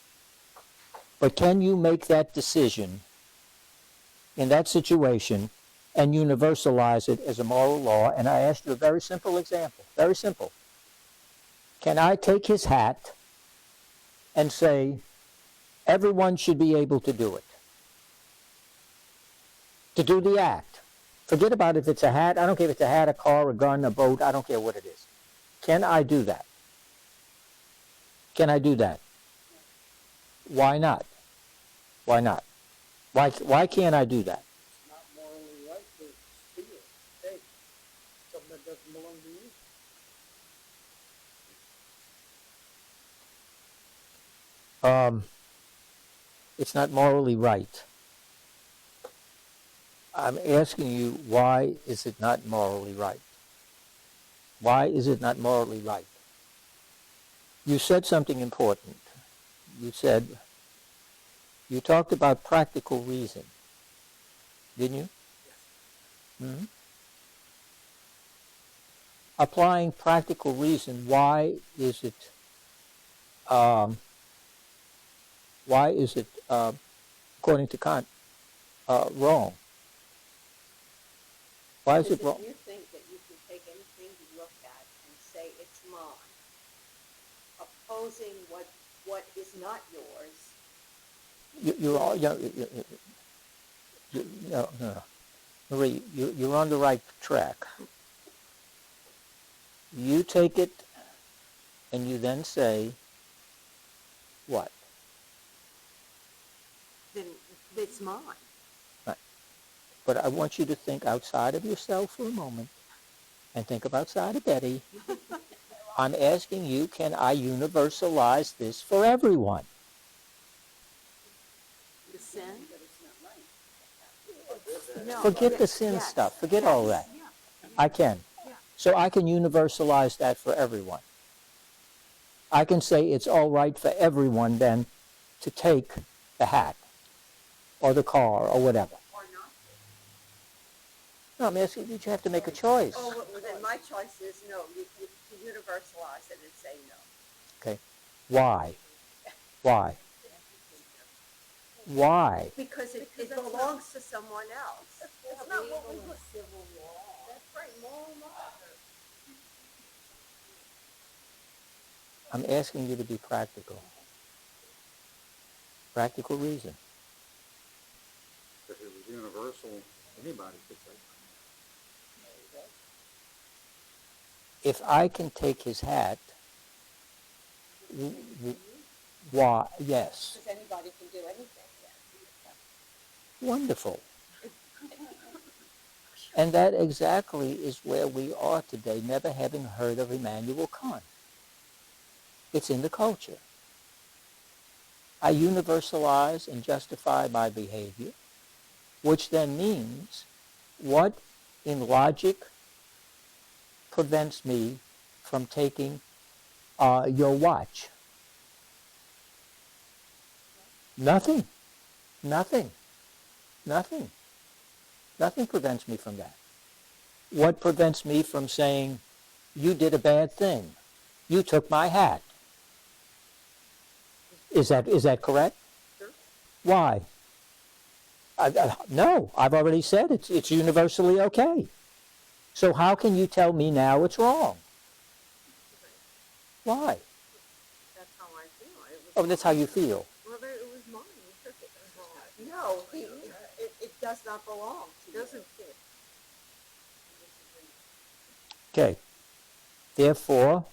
Speaker 1: but can you make that decision in that situation and universalize it as a moral law? And I asked you a very simple example, very simple. Can I take his hat and say, everyone should be able to do it? To do the act. Forget about if it's a hat. I don't care if it's a hat, a car, a gun, a boat. I don't care what it is. Can I do that? Can I do that? Why not? Why not? Why can't I do that?
Speaker 2: It's not morally right to steal, take something that doesn't belong to you.
Speaker 1: It's not morally right. I'm asking you, why is it not morally right? Why is it not morally right? You said something important. You talked about practical reason, didn't you? Yes. Mm-hmm. Applying practical reason, why is it Why is it, according to Kant, wrong? Why is
Speaker 3: Because
Speaker 1: it wrong?
Speaker 3: if you think that you can take anything you look at and say it's mine, opposing what is not yours,
Speaker 1: You're all, no, no. Marie, you're on the right track. You take it and you then say, what?
Speaker 3: then it's mine.
Speaker 1: Right. But I want you to think outside of yourself for a moment and think of outside of Betty. I'm asking you, can I universalize this for everyone?
Speaker 3: The sin? No,
Speaker 1: Forget the
Speaker 3: yes,
Speaker 1: sin
Speaker 3: yes,
Speaker 1: stuff. Forget all
Speaker 3: yes.
Speaker 1: that. I can.
Speaker 3: Yeah.
Speaker 1: So I can universalize that for everyone. I can say it's all right for everyone then to take the hat or the car or whatever.
Speaker 3: Or not.
Speaker 1: No, I'm asking you, you have to make a choice.
Speaker 3: Oh, well, then my choice is no. You universalize it and say no.
Speaker 1: Okay. Why? Why? Why?
Speaker 3: Because it belongs to someone else. That's not what we put. Civil law. That's right, moral law.
Speaker 1: I'm asking you to be practical. Practical reason.
Speaker 4: If it was universal, anybody could take it.
Speaker 1: If I can take his hat, why? Yes.
Speaker 3: Because anybody can do anything.
Speaker 1: Wonderful. And that exactly is where we are today, never having heard of Immanuel Kant. It's in the culture. I universalize and justify my behavior, which then means what in logic prevents me from taking your watch? Nothing. Nothing. Nothing. Nothing prevents me from that. What prevents me from saying, you did a bad thing? You took my hat. Is that correct?
Speaker 3: Sure.
Speaker 1: Why? No, I've already said it's universally okay. So how can you tell me now it's wrong? Why?
Speaker 3: That's how I feel.
Speaker 1: Oh, that's how you feel.
Speaker 3: Well, it was mine. You took it. No, it does not belong to you. It doesn't fit.
Speaker 1: Okay. Therefore,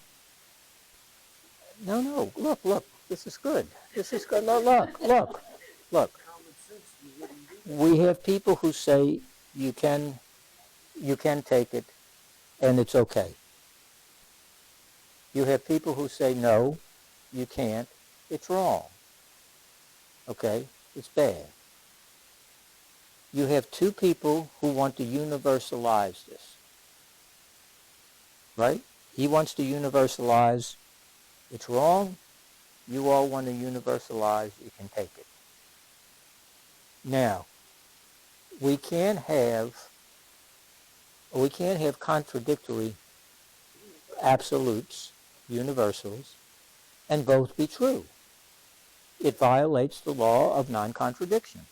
Speaker 1: no, look, this is good. This is good. Look. We have people who say you can take it and it's okay. You have people who say no, you can't, it's wrong. Okay? It's bad. You have two people who want to universalize this. Right? He wants to universalize, it's wrong. You all want to universalize, you can take it. Now, we can't have contradictory absolutes, universals, and both be true. It violates the law of non-contradiction.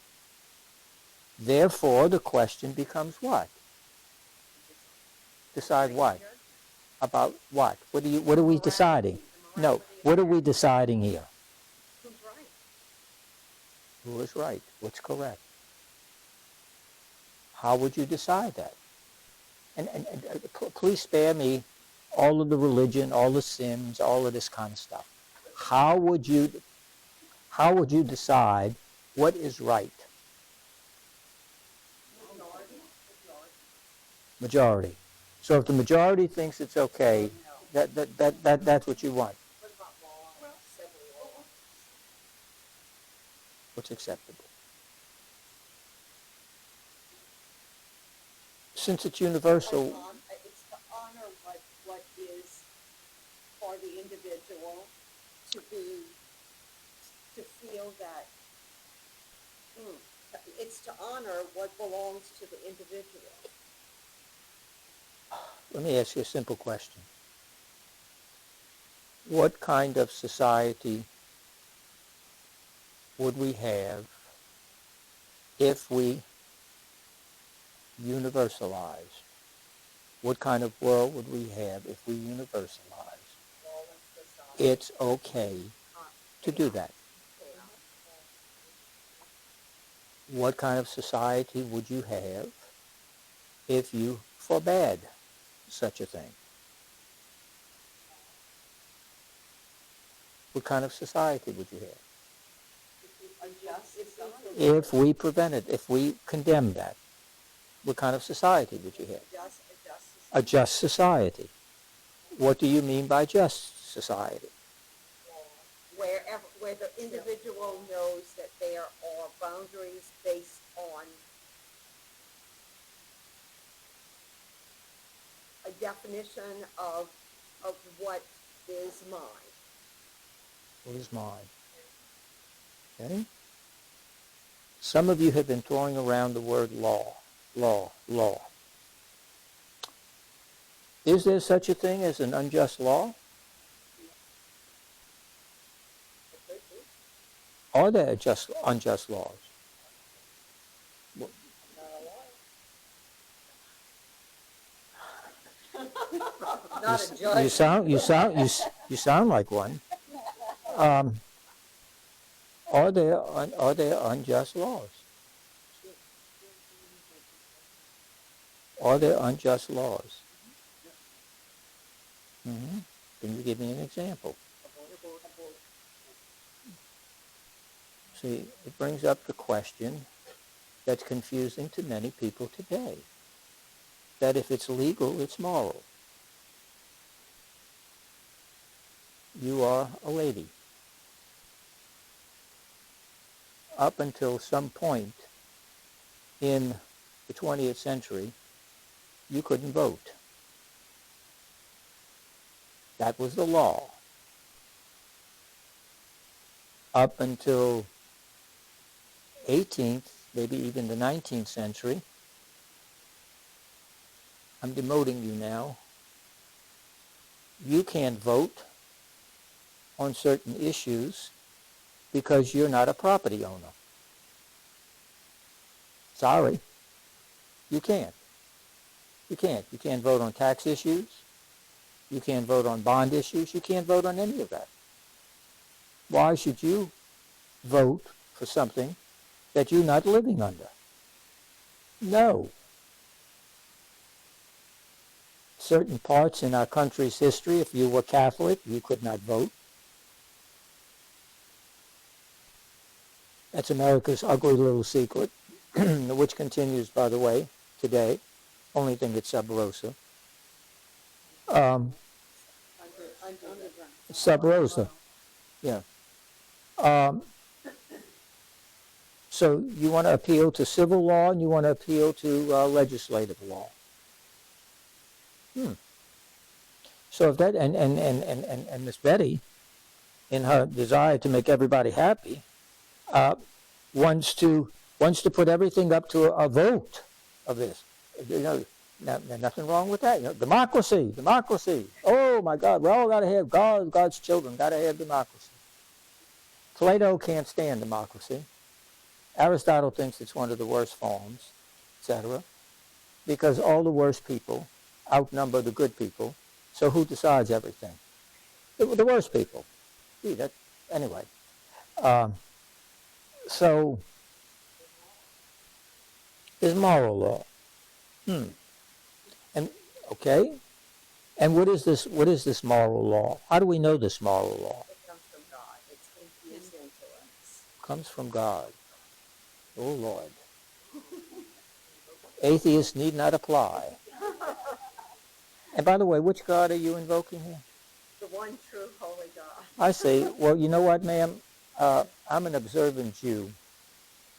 Speaker 1: Therefore, the question becomes what? Decide what? About what? What are we deciding? No, what are we deciding here?
Speaker 3: Who's right?
Speaker 1: Who is right? What's correct? How would you decide that? And please spare me all of the religion, all the sins, all of this kind of stuff. How would you decide what is right? Majority. So if the majority thinks it's okay, that's what you want.
Speaker 3: What about law? Civil law.
Speaker 1: What's acceptable? Since it's universal,
Speaker 3: It's to honor what is for the individual to feel that it's to honor what belongs to the individual.
Speaker 1: let me ask you a simple question. What kind of society would we have if we universalized? What kind of world would we have if we universalized? It's okay to do that. What kind of society would you have if you forbade such a thing? What kind of society would you have? If we prevented, if we condemned that, what kind of society would you have? A just society. What do you mean by just society?
Speaker 3: Where the individual knows that there are boundaries based on a definition of what is mine.
Speaker 1: What is mine? Okay? Some of you have been throwing around the word law. Law. Is there such a thing as an unjust law? Are there unjust laws?
Speaker 3: Not a judge.
Speaker 1: You sound like one. Are there unjust laws? Are there unjust laws? Mm-hmm. Can you give me an example? See, it brings up the question that's confusing to many people today. That if it's legal, it's moral. You are a lady. Up until some point in the 20th century, you couldn't vote. That was the law. Up until 18th, maybe even the 19th century, I'm demoting you now, you can't vote on certain issues because you're not a property owner. Sorry, you can't. You can't. You can't vote on tax issues. You can't vote on bond issues. You can't vote on any of that. Why should you vote for something that you're not living under? No. Certain parts in our country's history, if you were Catholic, you could not vote. That's America's ugly little secret, which continues, by the way, today. Only thing it's sub rosa. Sub rosa, yeah. So you want to appeal to civil law and you want to appeal to legislative law. So if that, and Miss Betty, in her desire to make everybody happy, wants to put everything up to a vote of this. You know, nothing wrong with that. You know, democracy. Oh my God, we all got to have God's children got to have democracy. Plato can't stand democracy. Aristotle thinks it's one of the worst forms, etc. Because all the worst people outnumber the good people. So who decides everything? The worst people. See that anyway. So there's moral law. And okay. And what is this moral law? How do we know this moral law?
Speaker 3: It comes from God. It's infused into us.
Speaker 1: Comes from God. Oh Lord. Atheists need not apply. And by the way, which God are you invoking here?
Speaker 3: The one true holy God.
Speaker 1: I see. Well, you know what, ma'am? I'm an observant Jew,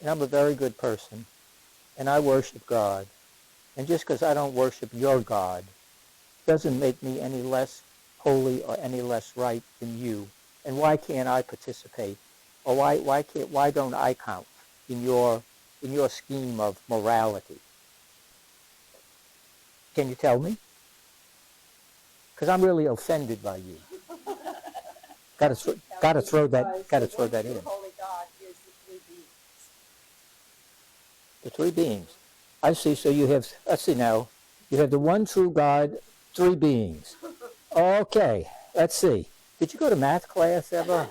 Speaker 1: and I'm a very good person, and I worship God. And just because I don't worship your God doesn't make me any less holy or any less right than you. And why can't I participate? Or why don't I count in your scheme of morality? Can you tell me? Because I'm really offended by you. Gotta
Speaker 3: Catholic
Speaker 1: throw that,
Speaker 3: because
Speaker 1: gotta
Speaker 3: the
Speaker 1: throw
Speaker 3: one
Speaker 1: that
Speaker 3: true
Speaker 1: in.
Speaker 3: holy God is the three beings.
Speaker 1: The three beings. I see. So you have, let's see now, you have the one true God, three beings. Okay, let's see. Did you go to math class ever?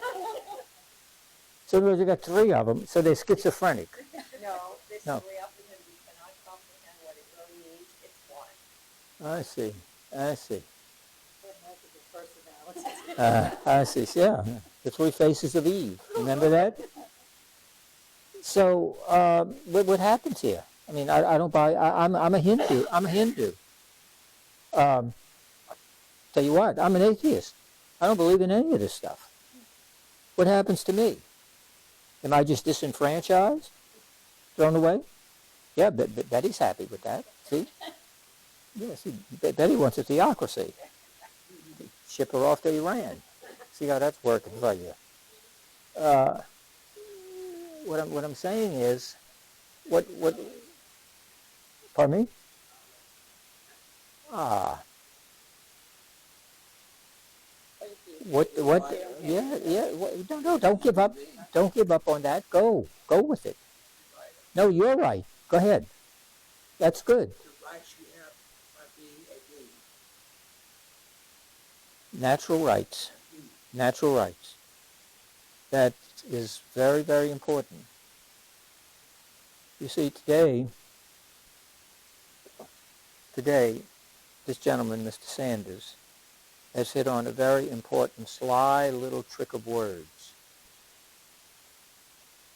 Speaker 1: So in other words, you got three of them, so they're schizophrenic.
Speaker 3: No, this
Speaker 1: No.
Speaker 3: is three of them and we cannot comprehend what it really means. It's one.
Speaker 1: I see. I see.
Speaker 3: But multiple personalities.
Speaker 1: I see. Yeah, the three faces of Eve. Remember that? So what happens here? I mean, I don't buy. I'm a Hindu. I'm a Hindu. Tell you what, I'm an atheist. I don't believe in any of this stuff. What happens to me? Am I just disenfranchised? Thrown away? Yeah, Betty's happy with that. See? Yeah, see, Betty wants a theocracy. Ship her off to Iran. See how that's working for you. What I'm saying is, what, pardon me? Ah, no, don't give up. Don't give up on that. Go with it. No, you're right. Go ahead. That's good.
Speaker 2: The rights you have by being a being.
Speaker 1: Natural rights. Natural rights. That is very, very important. You see, today, this gentleman, Mr. Sanders, has hit on a very important, sly little trick of words.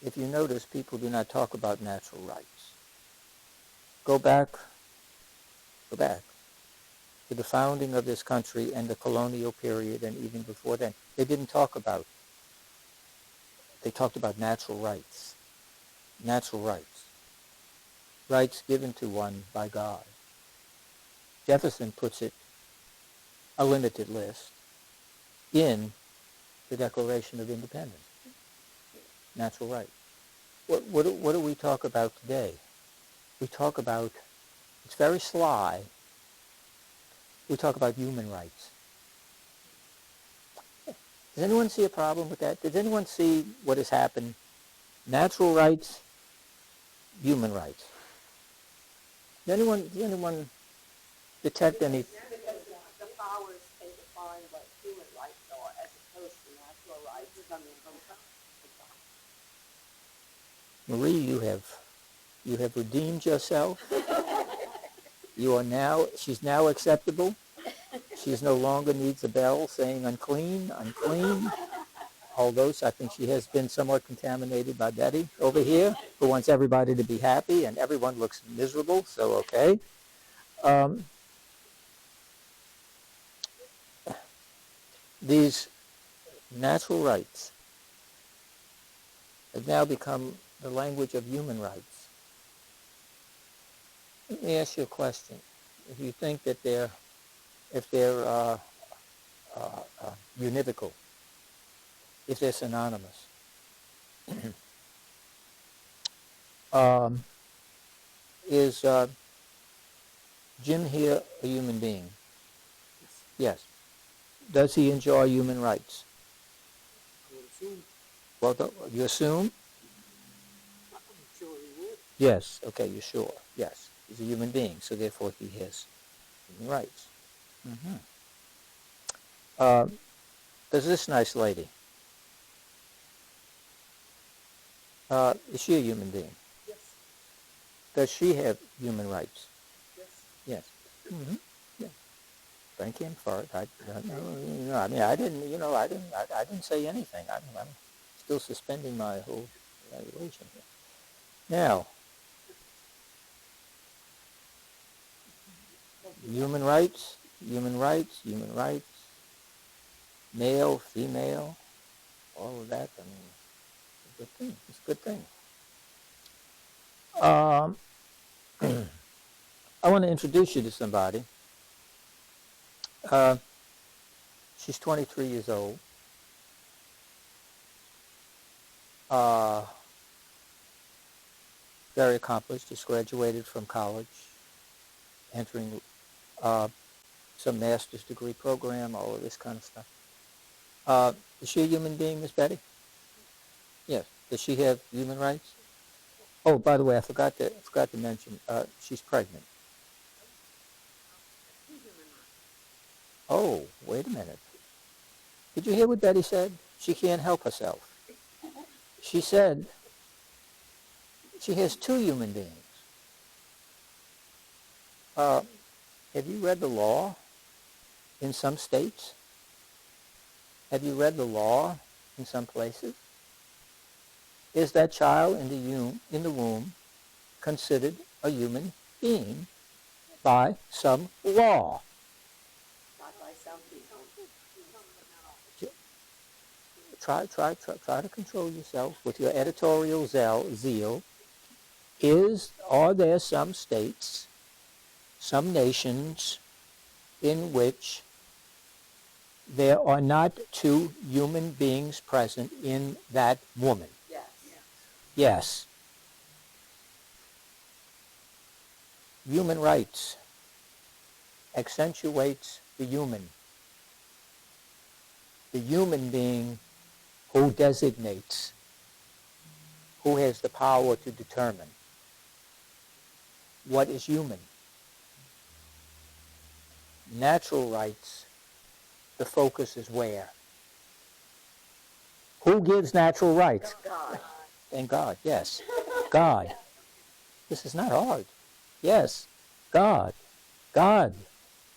Speaker 1: If you notice, people do not talk about natural rights. Go back to the founding of this country and the colonial period and even before then. They didn't talk about, they talked about natural rights. Natural rights. Rights given to one by God. Jefferson puts it, a limited list, in the Declaration of Independence. Natural rights. What do we talk about today? We talk about, it's very sly, we talk about human rights. Does anyone see a problem with that? Does anyone see what has happened? Natural rights, human rights. Does anyone detect any?
Speaker 3: Because the powers can define what human rights are as opposed to natural rights.
Speaker 1: Marie, you have redeemed yourself. She's now acceptable. She no longer needs a bell saying unclean, unclean. Although I think she has been somewhat contaminated by Betty over here, who wants everybody to be happy, and everyone looks miserable, so okay. These natural rights have now become the language of human rights. Let me ask you a question. If you think that they're univocal, if they're synonymous, is Jim here a human being? Yes. Does he enjoy human rights?
Speaker 2: I would assume.
Speaker 1: Well, you assume?
Speaker 2: I'm sure he would.
Speaker 1: Yes. Okay, you're sure. Yes. He's a human being, so therefore he has human rights. Mm-hmm. Does this nice lady, is she a human being?
Speaker 2: Yes.
Speaker 1: Does she have human rights?
Speaker 2: Yes.
Speaker 1: Yes. Mm-hmm. Yeah. Thank him for it. I mean, I didn't say anything. I'm still suspending my whole evaluation here. Now, human rights, male, female, all of that. I mean, it's a good thing. It's a good thing. I want to introduce you to somebody. She's 23 years old. Very accomplished. Just graduated from college, entering some master's degree program, all of this kind of stuff. Is she a human being, Miss Betty? Yes. Does she have human rights? Oh, by the way, I forgot to mention, she's pregnant. Oh, wait a minute. Did you hear what Betty said? She can't help herself. She said she has two human beings. Have you read the law in some states? Have you read the law in some places? Is that child in the womb considered a human being by some law?
Speaker 3: Not by some people.
Speaker 1: Try to control yourself with your editorial zeal. Are there some states, some nations in which there are not two human beings present in that woman?
Speaker 3: Yes.
Speaker 1: Yes. Human rights accentuates the human being who designates, who has the power to determine what is human. Natural rights, the focus is where? Who gives natural rights?
Speaker 3: God.
Speaker 1: Thank God, yes. God. This is not hard. Yes, God. God.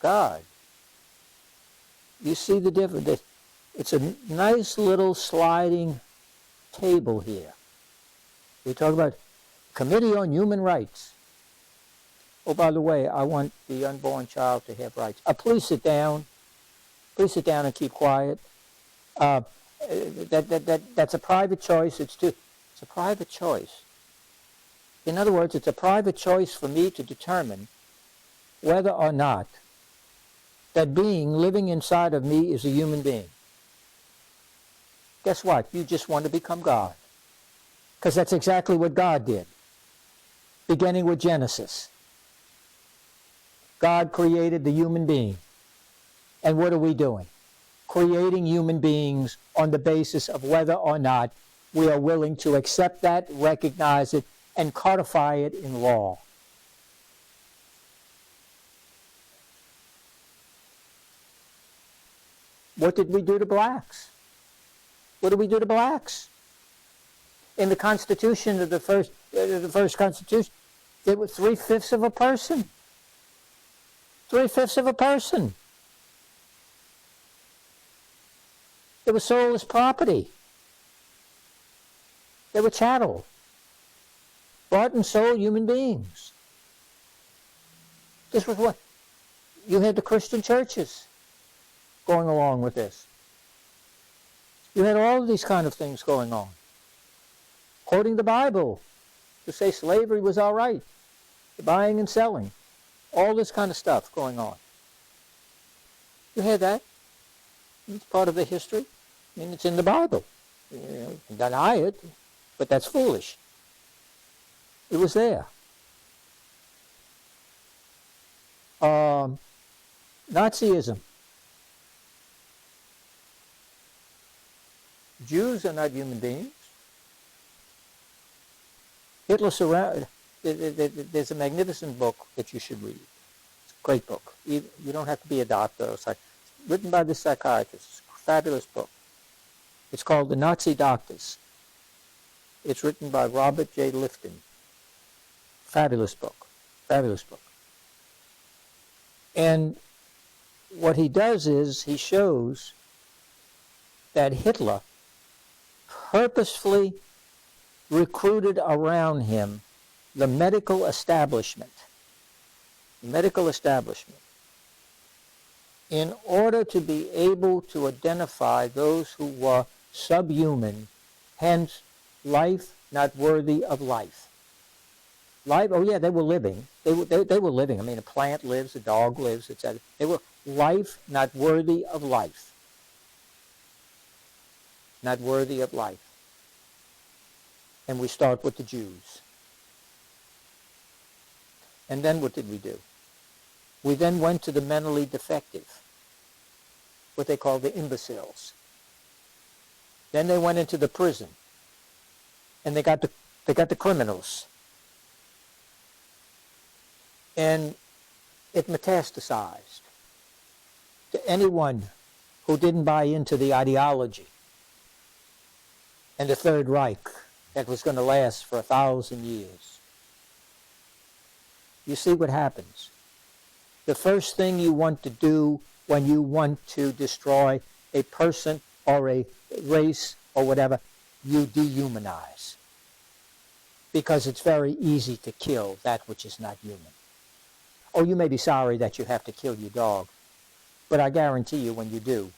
Speaker 1: God. You see the difference? It's a nice little sliding table here. We talk about Committee on Human Rights. Oh, by the way, I want the unborn child to have rights. Please sit down. Please sit down and keep quiet. That's a private choice. It's a private choice. In other words, it's a private choice for me to determine whether or not that being living inside of me is a human being. Guess what? You just want to become God. Because that's exactly what God did. Beginning with Genesis. God created the human being. And what are we doing? Creating human beings on the basis of whether or not we are willing to accept that, recognize it, and codify it in law. What did we do to blacks? What did we do to blacks? In the Constitution of the first Constitution, it was 3/5 of a person. 3/5 of a person. They were sold as property. They were chattel. Bought and sold human beings. This was what? You had the Christian churches going along with this. You had all of these kind of things going on. Quoting the Bible to say slavery was all right. The buying and selling. All this kind of stuff going on. You had that. It's part of the history. I mean, it's in the Bible. You can deny it, but that's foolish. It was there. Nazism. Jews are not human beings. Hitler surrounded. There's a magnificent book that you should read. It's a great book. You don't have to be a doctor or written by this psychiatrist. It's a fabulous book. It's called The Nazi Doctors. It's written by Robert J. Lifton. Fabulous book. Fabulous book. And what he does is he shows that Hitler purposefully recruited around him the medical establishment. In order to be able to identify those who were subhuman, hence life not worthy of life. Life, oh yeah, they were living. They were living. I mean, a plant lives, a dog lives, etc. They were life not worthy of life. Not worthy of life. And we start with the Jews. And then what did we do? We then went to the mentally defective, what they call the imbeciles. Then they went into the prison, and they got the criminals, and it metastasized to anyone who didn't buy into the ideology and the Third Reich that was going to last for 1,000 years. You see what happens. The first thing you want to do when you want to destroy a person or a race or whatever, you dehumanize. Because it's very easy to kill that which is not human. Oh, you may be sorry that you have to kill your dog, but I guarantee you when you do,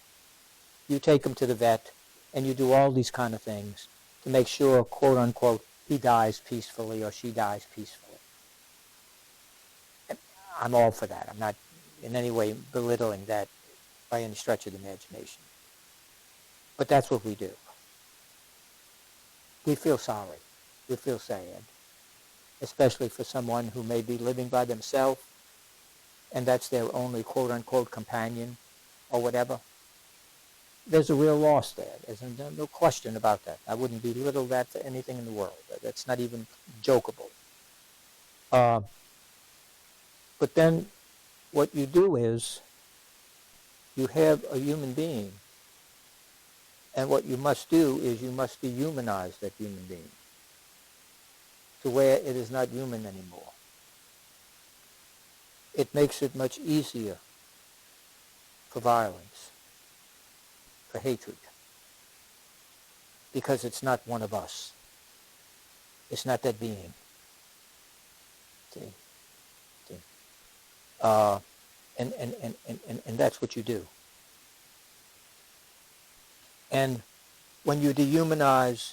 Speaker 1: you take him to the vet and you do all these kind of things to make sure, quote unquote, he dies peacefully or she dies peacefully. And I'm all for that. I'm not in any way belittling that by any stretch of the imagination. But that's what we do. We feel sorry. We feel sad, especially for someone who may be living by themselves and that's their only quote-unquote companion or whatever. There's a real loss there. There's no question about that. I wouldn't belittle that for anything in the world. That's not even jokeable. But then what you do is you have a human being, and what you must do is you must dehumanize that human being to where it is not human anymore. It makes it much easier for violence, for hatred, because it's not one of us. It's not that being. See? And that's what you do. And when you dehumanize,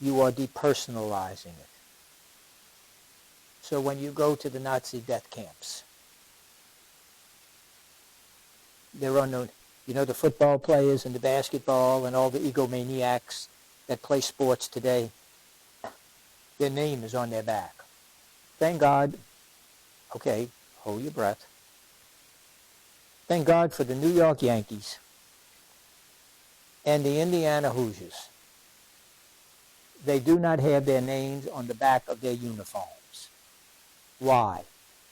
Speaker 1: you are depersonalizing it. So when you go to the Nazi death camps, there are no, the football players and the basketball and all the egomaniacs that play sports today, their name is on their back. Thank God, okay, hold your breath. Thank God for the New York Yankees and the Indiana Hoosiers. They do not have their names on the back of their uniforms. Why?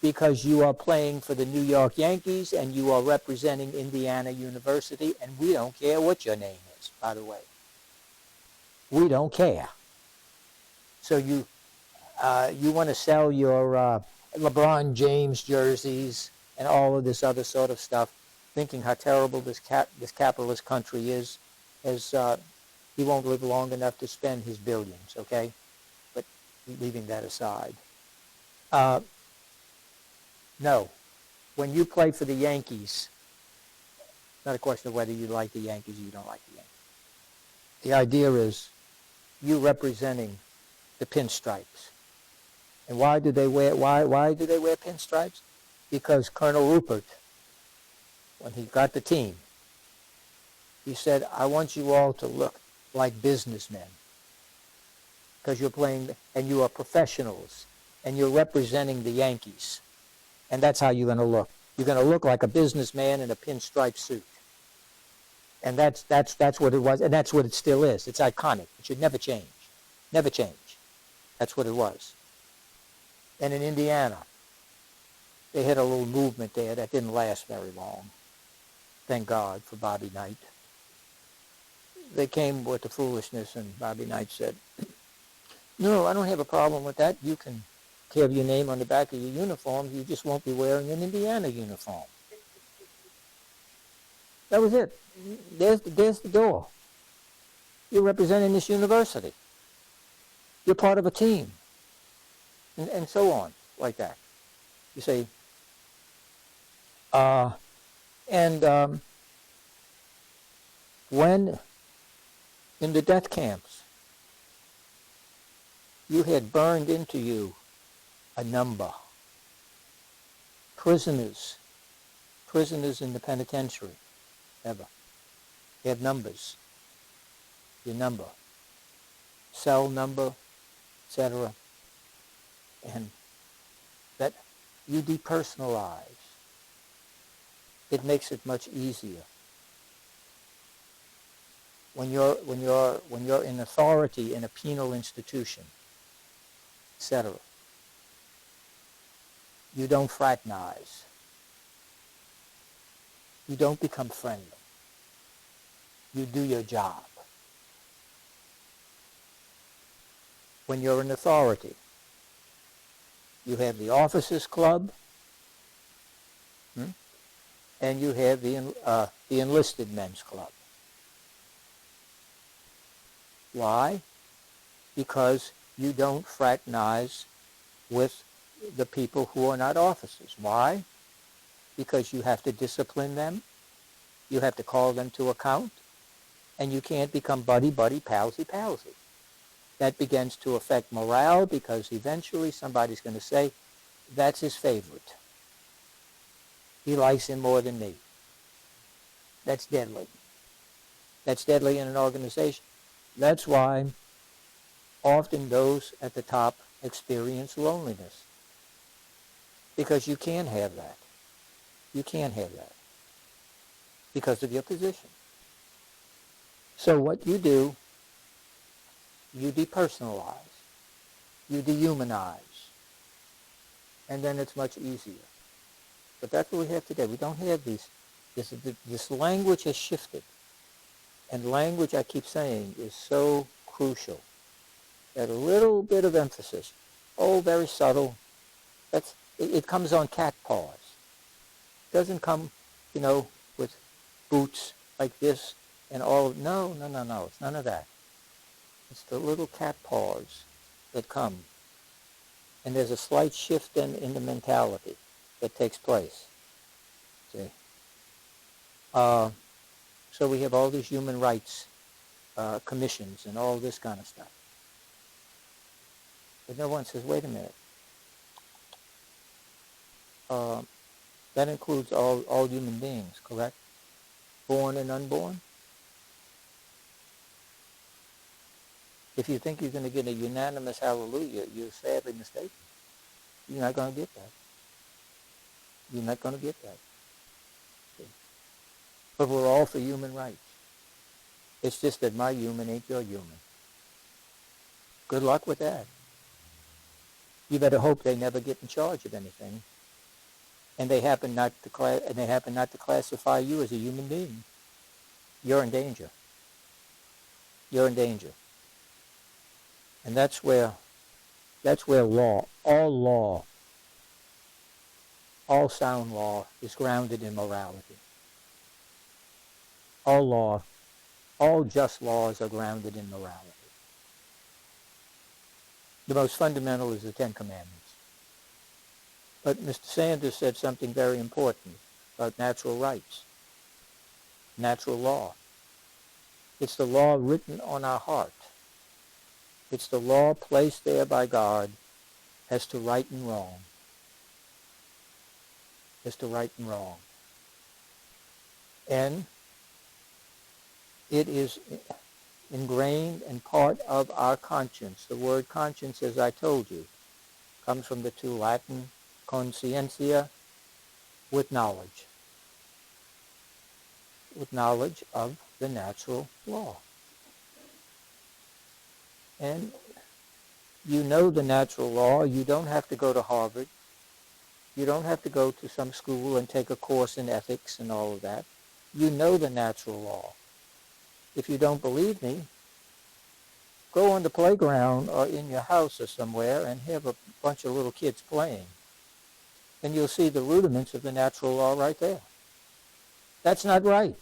Speaker 1: Because you are playing for the New York Yankees and you are representing Indiana University, and we don't care what your name is, by the way. We don't care. So you want to sell your LeBron James jerseys and all of this other sort of stuff, thinking how terrible this capitalist country is, as he won't live long enough to spend his billions, okay? But leaving that aside. No. When you play for the Yankees, it's not a question of whether you like the Yankees or you don't like the Yankees. The idea is you representing the pinstripes. And why do they wear pinstripes? Because Colonel Rupert, when he got the team, he said, I want you all to look like businessmen, because you're playing and you are professionals and you're representing the Yankees. And that's how you're going to look. You're going to look like a businessman in a pinstripe suit. And that's what it was, and that's what it still is. It's iconic. It should never change. Never change. That's what it was. And in Indiana, they had a little movement there that didn't last very long. Thank God for Bobby Knight. They came with the foolishness, and Bobby Knight said, no, I don't have a problem with that. You can have your name on the back of your uniform. You just won't be wearing an Indiana uniform. That was it. There's the door. You're representing this university. You're part of a team. And so on, like that. You see. When in the death camps, you had burned into you a number. Prisoners in the penitentiary, ever. They have numbers. Your number. Cell number, etc. And that you depersonalize. It makes it much easier. when you're in authority in a penal institution, etc., you don't fraternize. You don't become friendly. You do your job. When you're in authority, you have the officers' club, and you have the enlisted men's club. Why? Because you don't fraternize with the people who are not officers. Why? Because you have to discipline them, you have to call them to account, and you can't become buddy-buddy, palsy-palsy. That begins to affect morale because eventually somebody's going to say, that's his favorite. He likes him more than me. That's deadly. That's deadly in an organization. That's why often those at the top experience loneliness. Because you can't have that. You can't have that. Because of your position. So what you do, you depersonalize. You dehumanize. And then it's much easier. But that's what we have today. We don't have these. This language has shifted. And language, I keep saying, is so crucial. That a little bit of emphasis, very subtle, it comes on cat paws. It doesn't come, with boots like this and all. No, it's none of that. It's the little cat paws that come. And there's a slight shift in the mentality that takes place. See? So we have all these human rights commissions and all this kind of stuff. But no one says, wait a minute. That includes all human beings, correct? Born and unborn? If you think you're going to get a unanimous hallelujah, you're sadly mistaken. You're not going to get that. You're not going to get that. See? But we're all for human rights. It's just that my human ain't your human. Good luck with that. You better hope they never get in charge of anything, and they happen not to classify you as a human being. You're in danger. You're in danger. And that's where law, all sound law is grounded in morality. All just laws are grounded in morality. The most fundamental is the Ten Commandments. But Mr. Sanders said something very important about natural rights, natural law. It's the law written on our heart. It's the law placed there by God as to right and wrong. As to right and wrong. And it is ingrained and part of our conscience. The word conscience, as I told you, comes from the two Latin conscientia, with knowledge. With knowledge of the natural law. And you know the natural law. You don't have to go to Harvard. You don't have to go to some school and take a course in ethics and all of that. You know the natural law. If you don't believe me, go on the playground or in your house or somewhere and have a bunch of little kids playing. And you'll see the rudiments of the natural law right there. That's not right.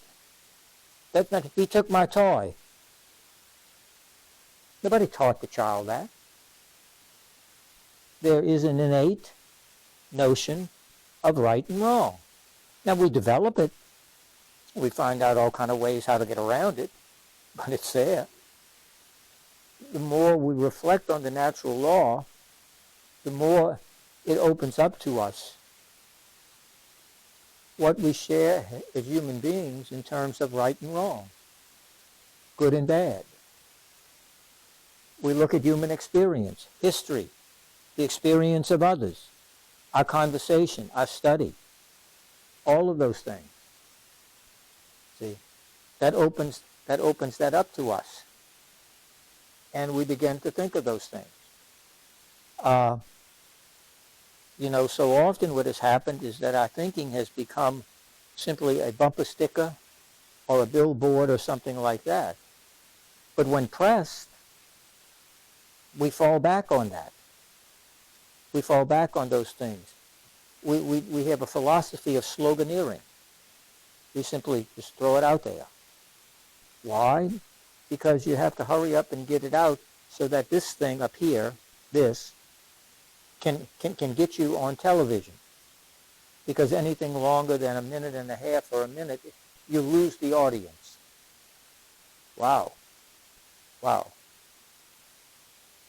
Speaker 1: That's not, he took my toy. Nobody taught the child that. There is an innate notion of right and wrong. Now we develop it. We find out all kind of ways how to get around it, but it's there. The more we reflect on the natural law, the more it opens up to us what we share as human beings in terms of right and wrong, good and bad. We look at human experience, history, the experience of others, our conversation, our study, all of those things. See, that opens that opens that up to us. And we begin to think of those things. So often what has happened is that our thinking has become simply a bumper sticker or a billboard or something like that. But when pressed, we fall back on that. We fall back on those things. We have a philosophy of sloganeering. We simply just throw it out there. Why? Because you have to hurry up and get it out so that this thing up here, this, can get you on television. Because anything longer than a minute and a half or a minute, you lose the audience. Wow.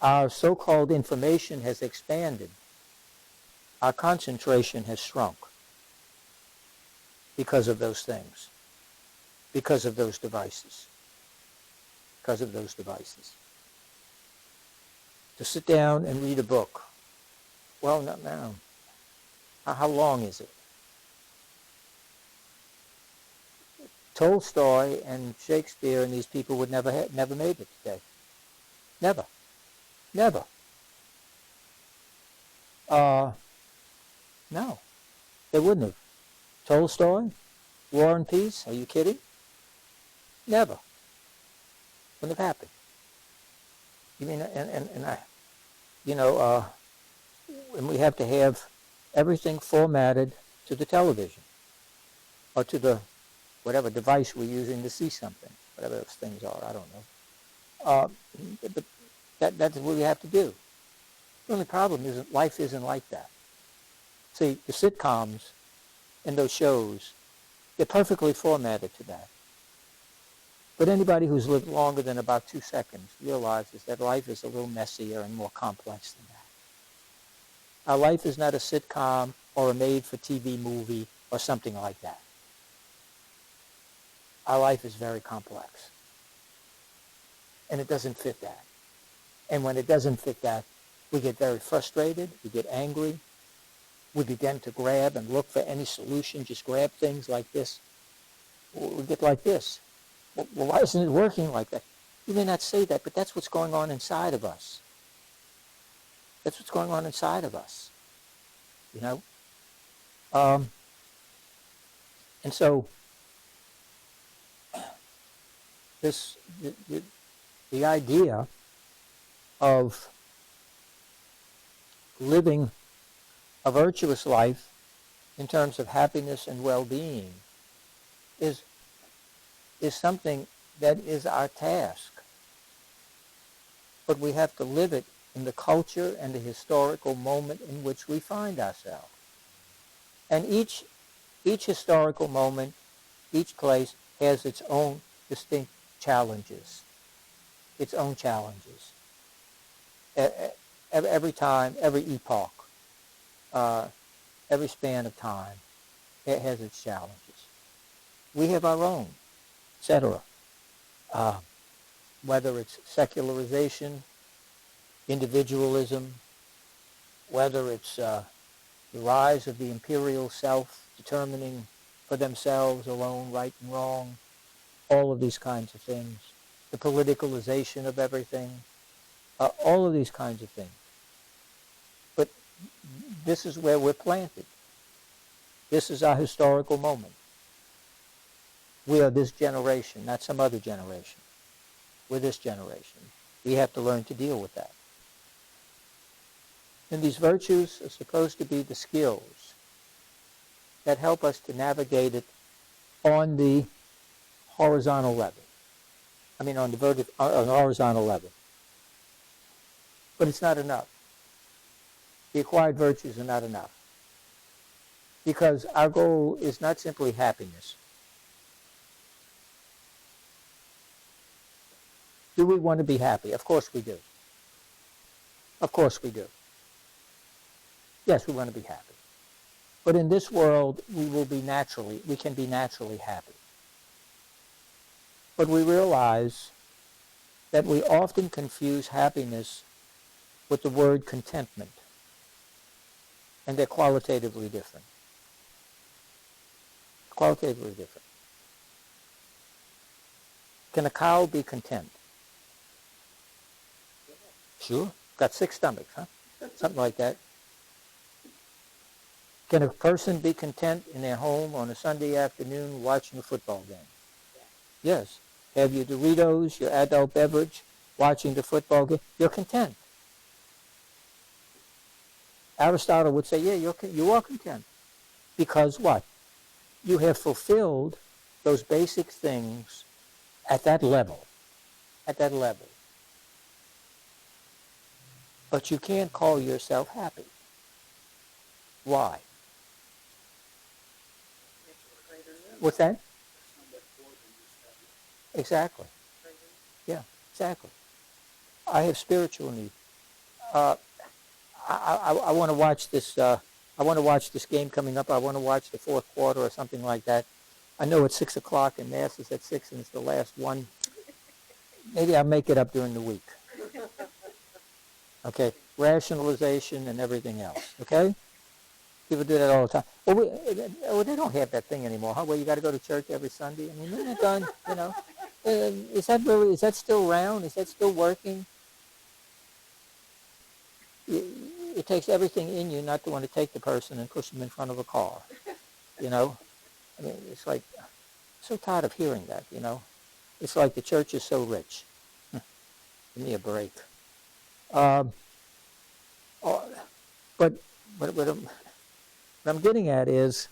Speaker 1: Our so-called information has expanded. Our concentration has shrunk because of those things, because of those devices. To sit down and read a book. Well, not now. How long is it? Tolstoy and Shakespeare and these people would never made it today. Never. No, they wouldn't have. Tolstoy, War and Peace, are you kidding? Never. Wouldn't have happened. You mean, and we have to have everything formatted to the television or to the whatever device we're using to see something, whatever those things are, I don't know. But that's what we have to do. The only problem is that life isn't like that. See, the sitcoms and those shows, they're perfectly formatted to that. But anybody who's lived longer than about 2 seconds realizes that life is a little messier and more complex than that. Our life is not a sitcom or a made-for-TV movie or something like that. Our life is very complex. And it doesn't fit that. And when it doesn't fit that, we get very frustrated, we get angry, we begin to grab and look for any solution, just grab things like this. We get like this. Well, why isn't it working like that? You may not say that, but that's what's going on inside of us. That's what's going on inside of us. You know? And so, the idea of living a virtuous life in terms of happiness and well-being is something that is our task. But we have to live it in the culture and the historical moment in which we find ourselves. And each historical moment, each place has its own distinct challenges. Its own challenges. Every time, every epoch, every span of time, it has its challenges. We have our own, etc. Whether it's secularization, individualism, whether it's the rise of the imperial self determining for themselves alone right and wrong, all of these kinds of things, the politicalization of everything, all of these kinds of things. But this is where we're planted. This is our historical moment. We are this generation, not some other generation. We're this generation. We have to learn to deal with that. And these virtues are supposed to be the skills that help us to navigate it on the horizontal level. I mean on the horizontal level. But it's not enough. The acquired virtues are not enough. Because our goal is not simply happiness. Do we want to be happy? Of course we do. Of course we do. Yes, we want to be happy. But in this world, we can be naturally happy. But we realize that we often confuse happiness with the word contentment. And they're qualitatively different. Qualitatively different. Can a cow be content? Sure. Got 6 stomachs, huh? Something like that. Can a person be content in their home on a Sunday afternoon watching a football game? Yes. Have your Doritos, your adult beverage, watching the football game. You're content. Aristotle would say, yeah, you are content. Because what? You have fulfilled those basic things at that level. At that level. But you can't call yourself happy. Why? What's that? Exactly. Yeah, exactly. I have spiritual need. I want to watch this. I want to watch this game coming up. I want to watch the 4th quarter or something like that. I know it's 6 o'clock and Mass is at 6 and it's the last one. Maybe I'll make it up during the week. Okay, rationalization and everything else. Okay, people do that all the time. Well, they don't have that thing anymore, huh? Well, you got to go to church every Sunday. I mean, isn't it done? You know, is that still around? Is that still working? It takes everything in you not to want to take the person and push them in front of a car. You know, I mean, it's like, I'm so tired of hearing that. You know, it's like the church is so rich. Give me a break. But what I'm getting at is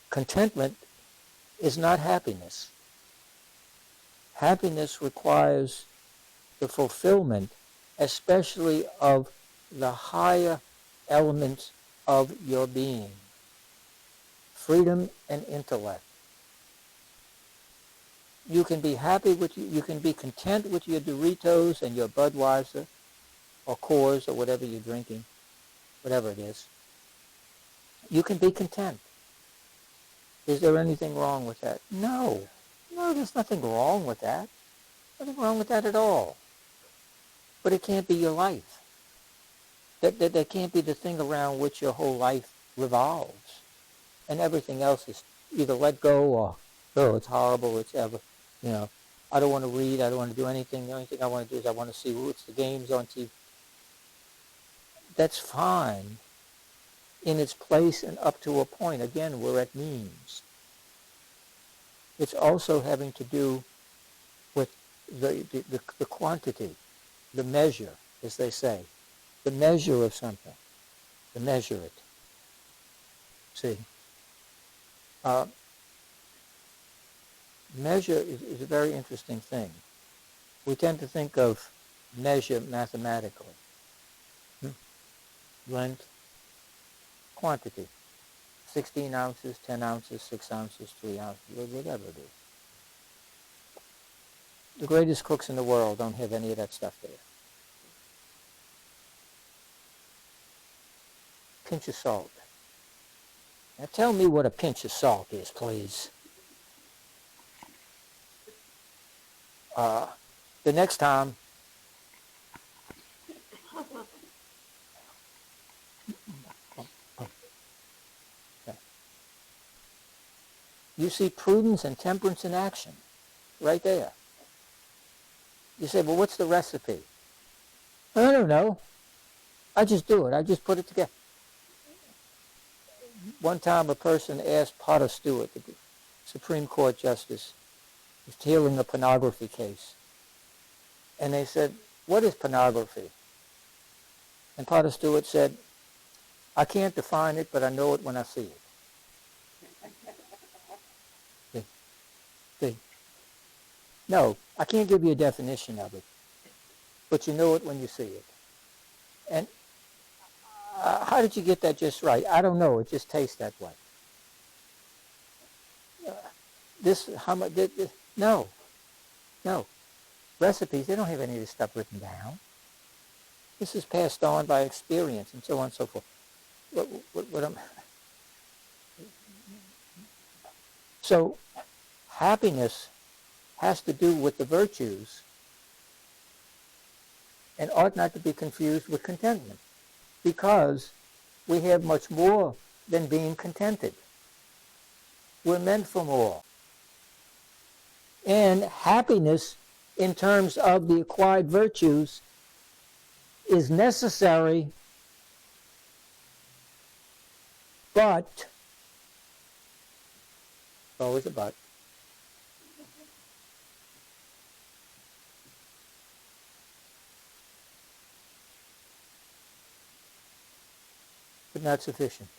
Speaker 1: contentment is not happiness. Happiness requires the fulfillment, especially of the higher elements of your being, freedom and intellect. You can be happy you can be content with your Doritos and your Budweiser or Coors or whatever you're drinking, whatever it is. You can be content. Is there anything wrong with that? No. No, there's nothing wrong with that. Nothing wrong with that at all. But it can't be your life. That can't be the thing around which your whole life revolves. And everything else is either let go or, oh, it's horrible, it's ever, you know, I don't want to read, I don't want to do anything. The only thing I want to do is I want to see what's the games on TV. That's fine in its place and up to a point. Again, we're at means. It's also having to do with the quantity, the measure, as they say, the measure of something, to measure it. See, measure is a very interesting thing. We tend to think of measure mathematically. Length, quantity, 16 ounces, 10 ounces, 6 ounces, 3 ounces, whatever it is. The greatest cooks in the world don't have any of that stuff there. Pinch of salt. Now tell me what a pinch of salt is, please. The next time, you see prudence and temperance in action, right there. You say, well, what's the recipe? I don't know. I just do it. I just put it together. One time a person asked Potter Stewart, the Supreme Court Justice, was hearing a pornography case. And they said, what is pornography? And Potter Stewart said, I can't define it, but I know it when I see it. See? No, I can't give you a definition of it, but you know it when you see it. And how did you get that just right? I don't know. It just tastes that way. No. Recipes, they don't have any of this stuff written down. This is passed on by experience and so on and so forth. So happiness has to do with the virtues and ought not to be confused with contentment, because we have much more than being contented. We're meant for more. And happiness, in terms of the acquired virtues, is necessary, but, always a but, but not sufficient.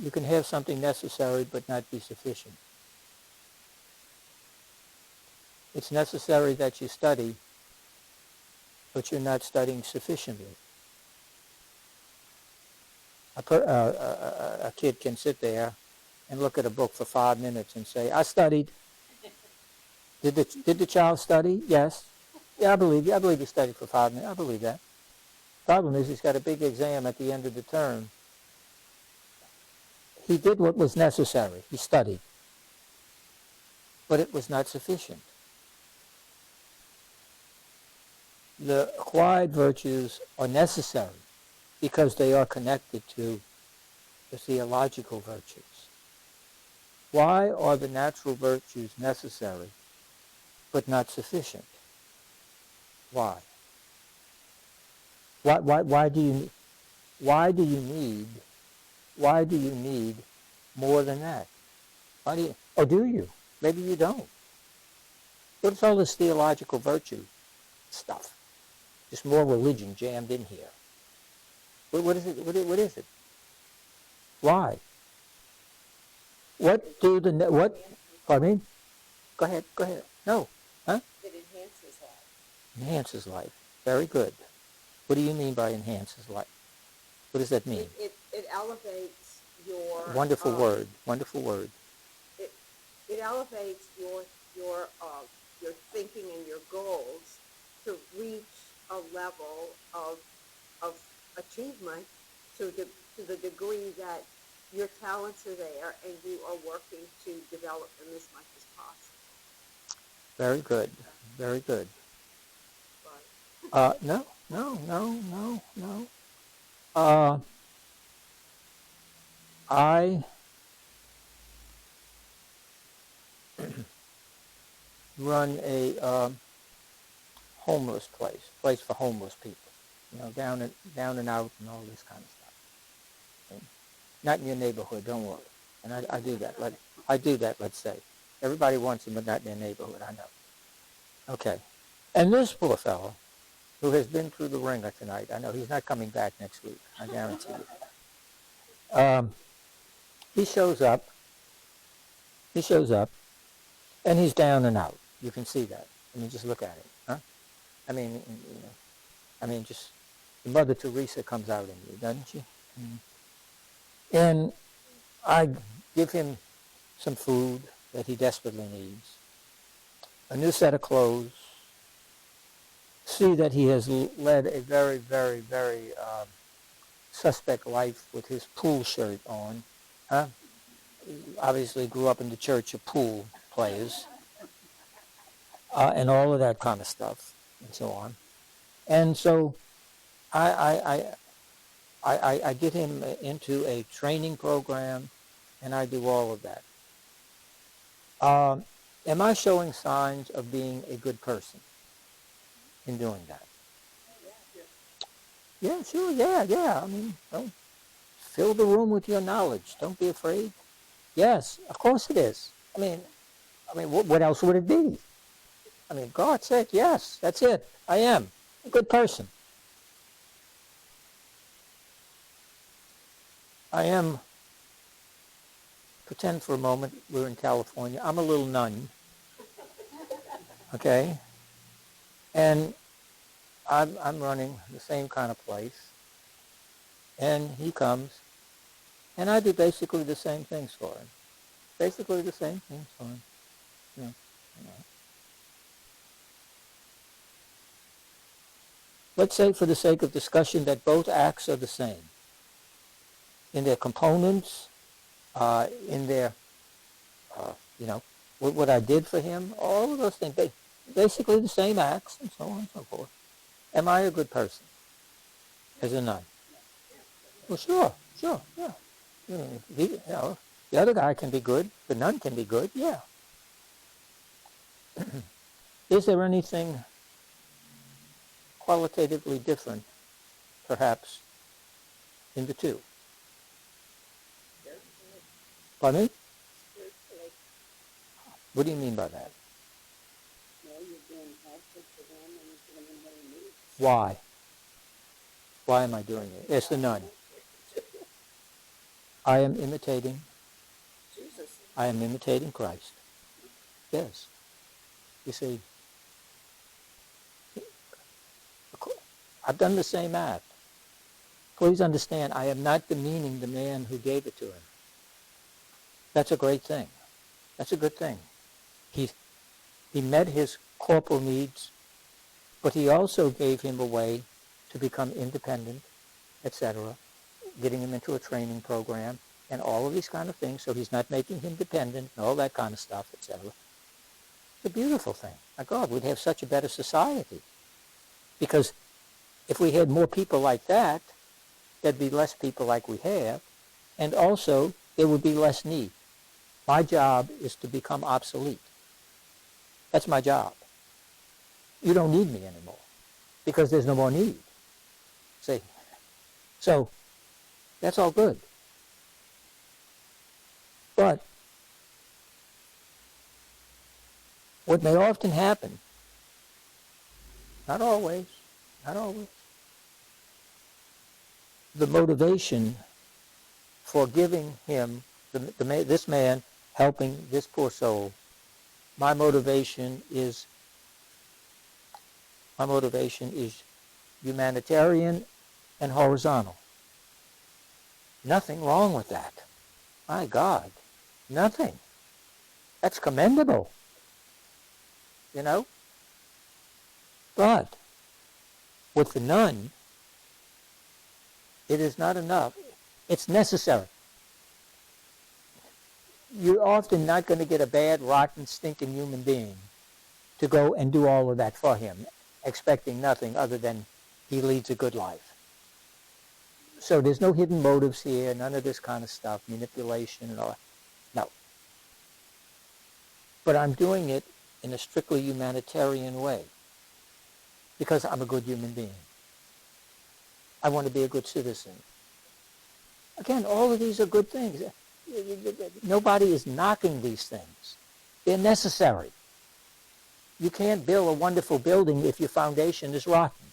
Speaker 1: You can have something necessary but not be sufficient. It's necessary that you study, but you're not studying sufficiently. A kid can sit there and look at a book for 5 minutes and say, I studied. Did the child study? Yes. Yeah, I believe you. I believe he studied for 5 minutes. I believe that. Problem is, he's got a big exam at the end of the term. He did what was necessary. He studied. But it was not sufficient. The acquired virtues are necessary because they are connected to the theological virtues. Why are the natural virtues necessary but not sufficient? Why? Why do you need more than that? Or do you? Maybe you don't. What's all this theological virtue stuff? Just more religion jammed in here. What is it? What is it? Why? Pardon me? Go ahead. No. Huh?
Speaker 3: It enhances life.
Speaker 1: Enhances life. Very good. What do you mean by enhances life? What does that mean?
Speaker 3: It elevates your...
Speaker 1: Wonderful word. Wonderful word.
Speaker 3: It elevates your thinking and your goals to reach a level of achievement to the degree that your talents are there and you are working to develop them as much as possible.
Speaker 1: Very good. Very good.
Speaker 3: Right.
Speaker 1: No. I run a homeless place for homeless people. Down and out and all this kind of stuff. And not in your neighborhood, don't worry. And I do that. Let's say. Everybody wants them, but not in their neighborhood, I know. Okay. And this poor fellow, who has been through the ringer tonight, I know he's not coming back next week, I guarantee you. He shows up, and he's down and out. You can see that. I mean, just look at it, huh? I mean, just Mother Teresa comes out in you, doesn't she? And I give him some food that he desperately needs, a new set of clothes, see that he has led a very, very, very suspect life with his pool shirt on. Huh? Obviously grew up in the church of pool players and all of that kind of stuff and so on. And so I get him into a training program and I do all of that. Am I showing signs of being a good person in doing that? Yeah, sure, yeah. I mean, don't fill the room with your knowledge. Don't be afraid. Yes, of course it is. I mean, what else would it be? I mean, God said, yes, that's it. I am a good person. I am, pretend for a moment we're in California. I'm a little nun, okay? And I'm running the same kind of place. And he comes, and I do basically the same things for him. Basically the same things for him. Yeah. Let's say for the sake of discussion that both acts are the same. In their components, in their, what I did for him, all of those things. Basically the same acts and so on and so forth. Am I a good person as a nun? Well, sure, yeah. If The other guy can be good. The nun can be good. Yeah. Is there anything qualitatively different, perhaps, in the two? Pardon me?
Speaker 3: Spiritually,
Speaker 1: What do you mean by that?
Speaker 3: well, you're being helpful to them and giving them what they need.
Speaker 1: Why? Why am I doing it? It's the nun. I am imitating.
Speaker 3: Jesus.
Speaker 1: I am imitating Christ. Yes. You see, I've done the same act. Please understand, I am not demeaning the man who gave it to him. That's a great thing. That's a good thing. He met his corporal needs, but he also gave him a way to become independent, etc., getting him into a training program, and all of these kind of things, so he's not making him dependent and all that kind of stuff, etc. It's a beautiful thing. My God, we'd have such a better society. Because if we had more people like that, there'd be less people like we have, and also there would be less need. My job is to become obsolete. That's my job. You don't need me anymore because there's no more need. See? So, that's all good. But what may often happen, not always, the motivation for giving him, this man helping this poor soul, my motivation is humanitarian and horizontal. Nothing wrong with that. My God, nothing. That's commendable. You know? But with the nun, it is not enough. It's necessary. You're often not going to get a bad, rotten, stinking human being to go and do all of that for him, expecting nothing other than he leads a good life. So there's no hidden motives here, none of this kind of stuff, manipulation and all that. No. But I'm doing it in a strictly humanitarian way because I'm a good human being. I want to be a good citizen. Again, all of these are good things. Nobody is knocking these things. They're necessary. You can't build a wonderful building if your foundation is rotten.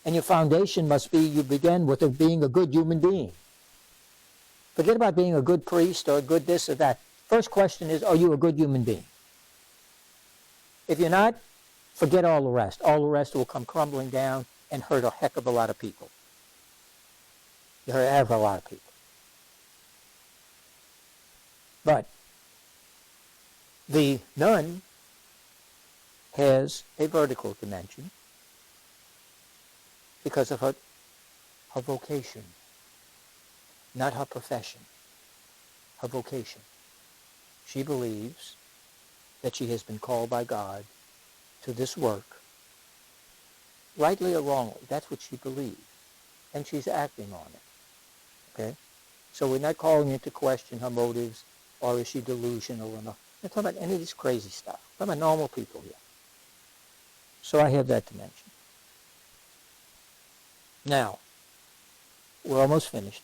Speaker 1: And your foundation must be, you begin with being a good human being. Forget about being a good priest or a good this or that. First question is, are you a good human being? If you're not, forget all the rest. All the rest will come crumbling down and hurt a heck of a lot of people. You hurt a heck of a lot of people. But the nun has a vertical dimension because of her vocation, not her profession, her vocation. She believes that she has been called by God to this work, rightly or wrongly. That's what she believes, and she's acting on it. Okay? So we're not calling into question her motives, or is she delusional or not. We're not talking about any of this crazy stuff. We're talking about normal people here. So I have that dimension. Now, we're almost finished.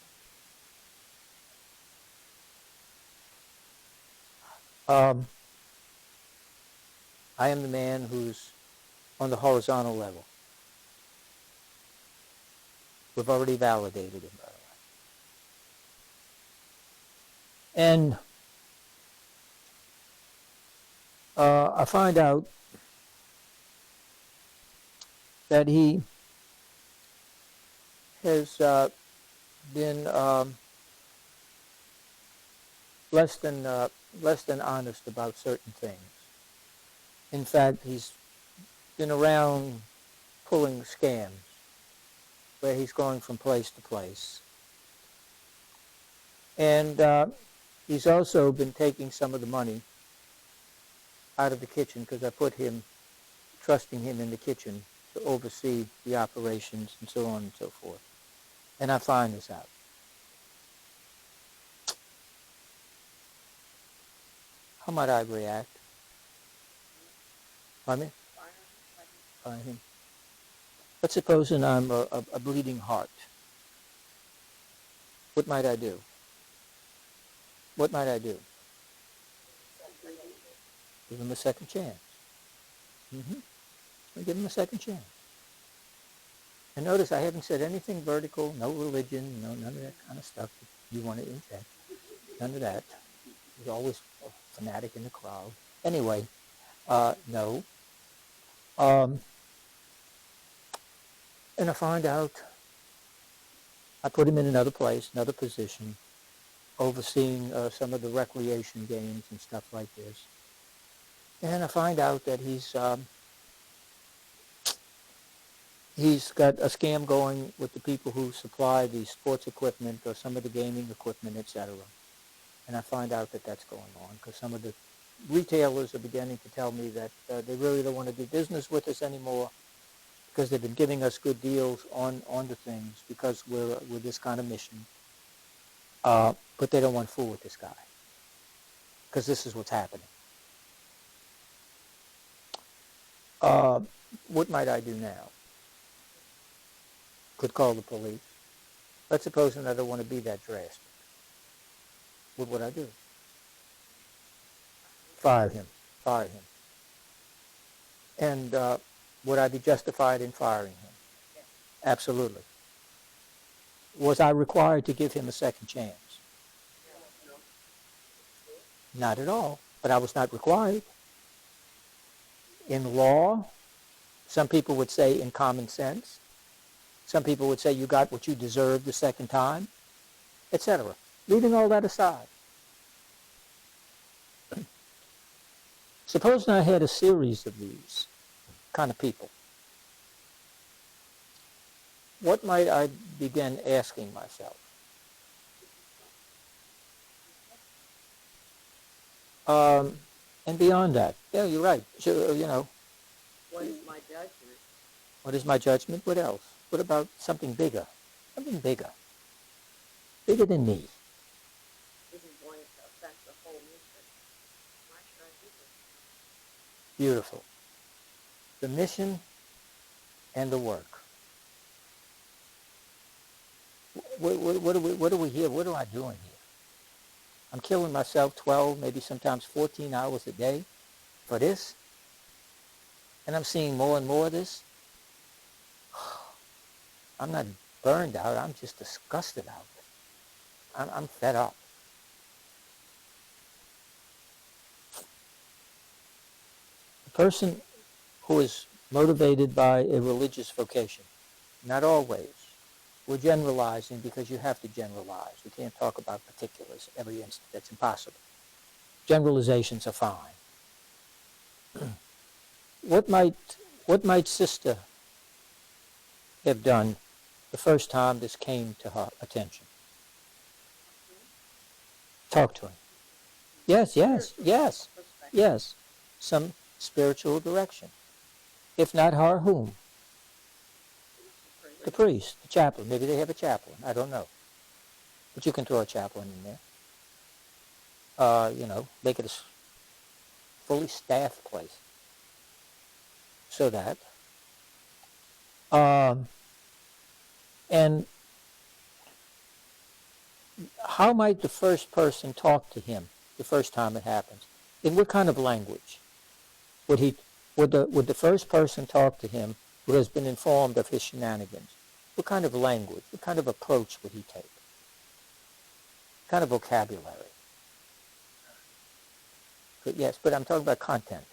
Speaker 1: I am the man who's on the horizontal level. We've already validated it, by the way. And I find out that he has been less than honest about certain things. In fact, he's been around pulling scams where he's going from place to place. And he's also been taking some of the money out of the kitchen because I put him, trusting him in the kitchen to oversee the operations and so on and so forth. And I find this out. How might I react? Pardon me? Fire him. Let's supposing I'm a bleeding heart. What might I do? What might I do? Give him a second chance. Give him a second chance. And notice I haven't said anything vertical, no religion, no none of that kind of stuff that you want to inject. None of that. There's always a fanatic in the crowd. Anyway, no. And I find out, I put him in another place, another position, overseeing some of the recreation games and stuff like this. And I find out that he's got a scam going with the people who supply the sports equipment or some of the gaming equipment, etc. And I find out that that's going on because some of the retailers are beginning to tell me that they really don't want to do business with us anymore because they've been giving us good deals on the things because we're this kind of mission. But they don't want to fool with this guy because this is what's happening. What might I do now? Could call the police. Let's suppose that I don't want to be that drastic. What would I do? Fire him. Fire him. And would I be justified in firing him? Absolutely. Was I required to give him a second chance? Not at all. But I was not required. In law, some people would say in common sense. Some people would say you got what you deserved the second time, etc. Leaving all that aside. Supposing I had a series of these kind of people. What might I begin asking myself? And beyond that, yeah, you're right. So,
Speaker 3: What is my judgment?
Speaker 1: What is my judgment? What else? What about something bigger? Something bigger. Bigger than me.
Speaker 3: Isn't going to affect the whole mission. Why should I do this?
Speaker 1: Beautiful. The mission and the work. What are we here? What am I doing here? I'm killing myself 12, maybe sometimes 14 hours a day for this. And I'm seeing more and more of this. I'm not burned out. I'm just disgusted out. I'm fed up. The person who is motivated by a religious vocation, not always. We're generalizing because you have to generalize. We can't talk about particulars every instant. That's impossible. Generalizations are fine. What might Sister have done the first time this came to her attention? Talk to him. Yes. Some spiritual direction. If not her, whom? The priest, the chaplain. Maybe they have a chaplain. I don't know. But you can throw a chaplain in there. Make it a fully staffed place. So that. And how might the first person talk to him the first time it happens? In what kind of language? Would the first person talk to him who has been informed of his shenanigans? What kind of language, what kind of approach would he take? What kind of vocabulary? Yes, but I'm talking about content.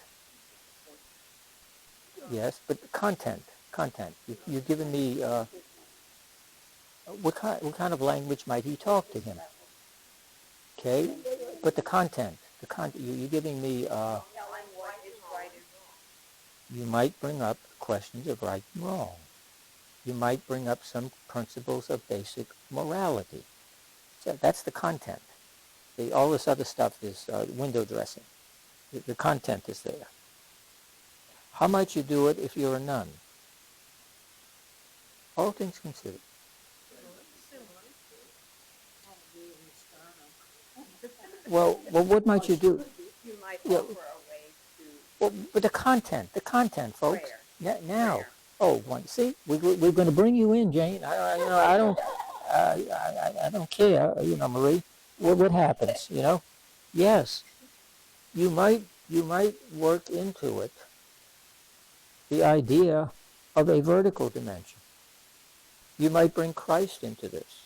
Speaker 1: Yes, but content. You're giving me, what kind of language might he talk to him? Okay, but the content, you're giving me, you might bring up questions of right and wrong. You might bring up some principles of basic morality. So that's the content. All this other stuff is window dressing. The content is there. How might you do it if you're a nun? All things considered. Well, what might you do?
Speaker 3: You might
Speaker 1: Yeah.
Speaker 3: offer a way to
Speaker 1: Well, but the content, folks. Now,
Speaker 3: Prayer.
Speaker 1: See, we're going to bring you in, Jane. I don't care, Marie. What happens, Yes, you might work into it the idea of a vertical dimension. You might bring Christ into this.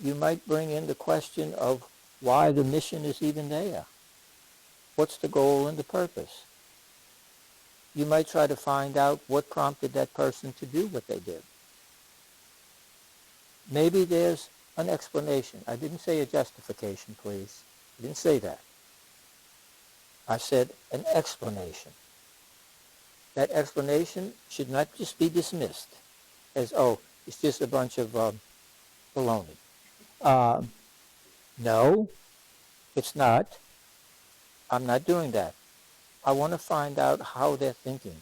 Speaker 1: You might bring in the question of why the mission is even there. What's the goal and the purpose? You might try to find out what prompted that person to do what they did. Maybe there's an explanation. I didn't say a justification, please. I didn't say that. I said an explanation. That explanation should not just be dismissed as, it's just a bunch of baloney. No, it's not. I'm not doing that. I want to find out how they're thinking.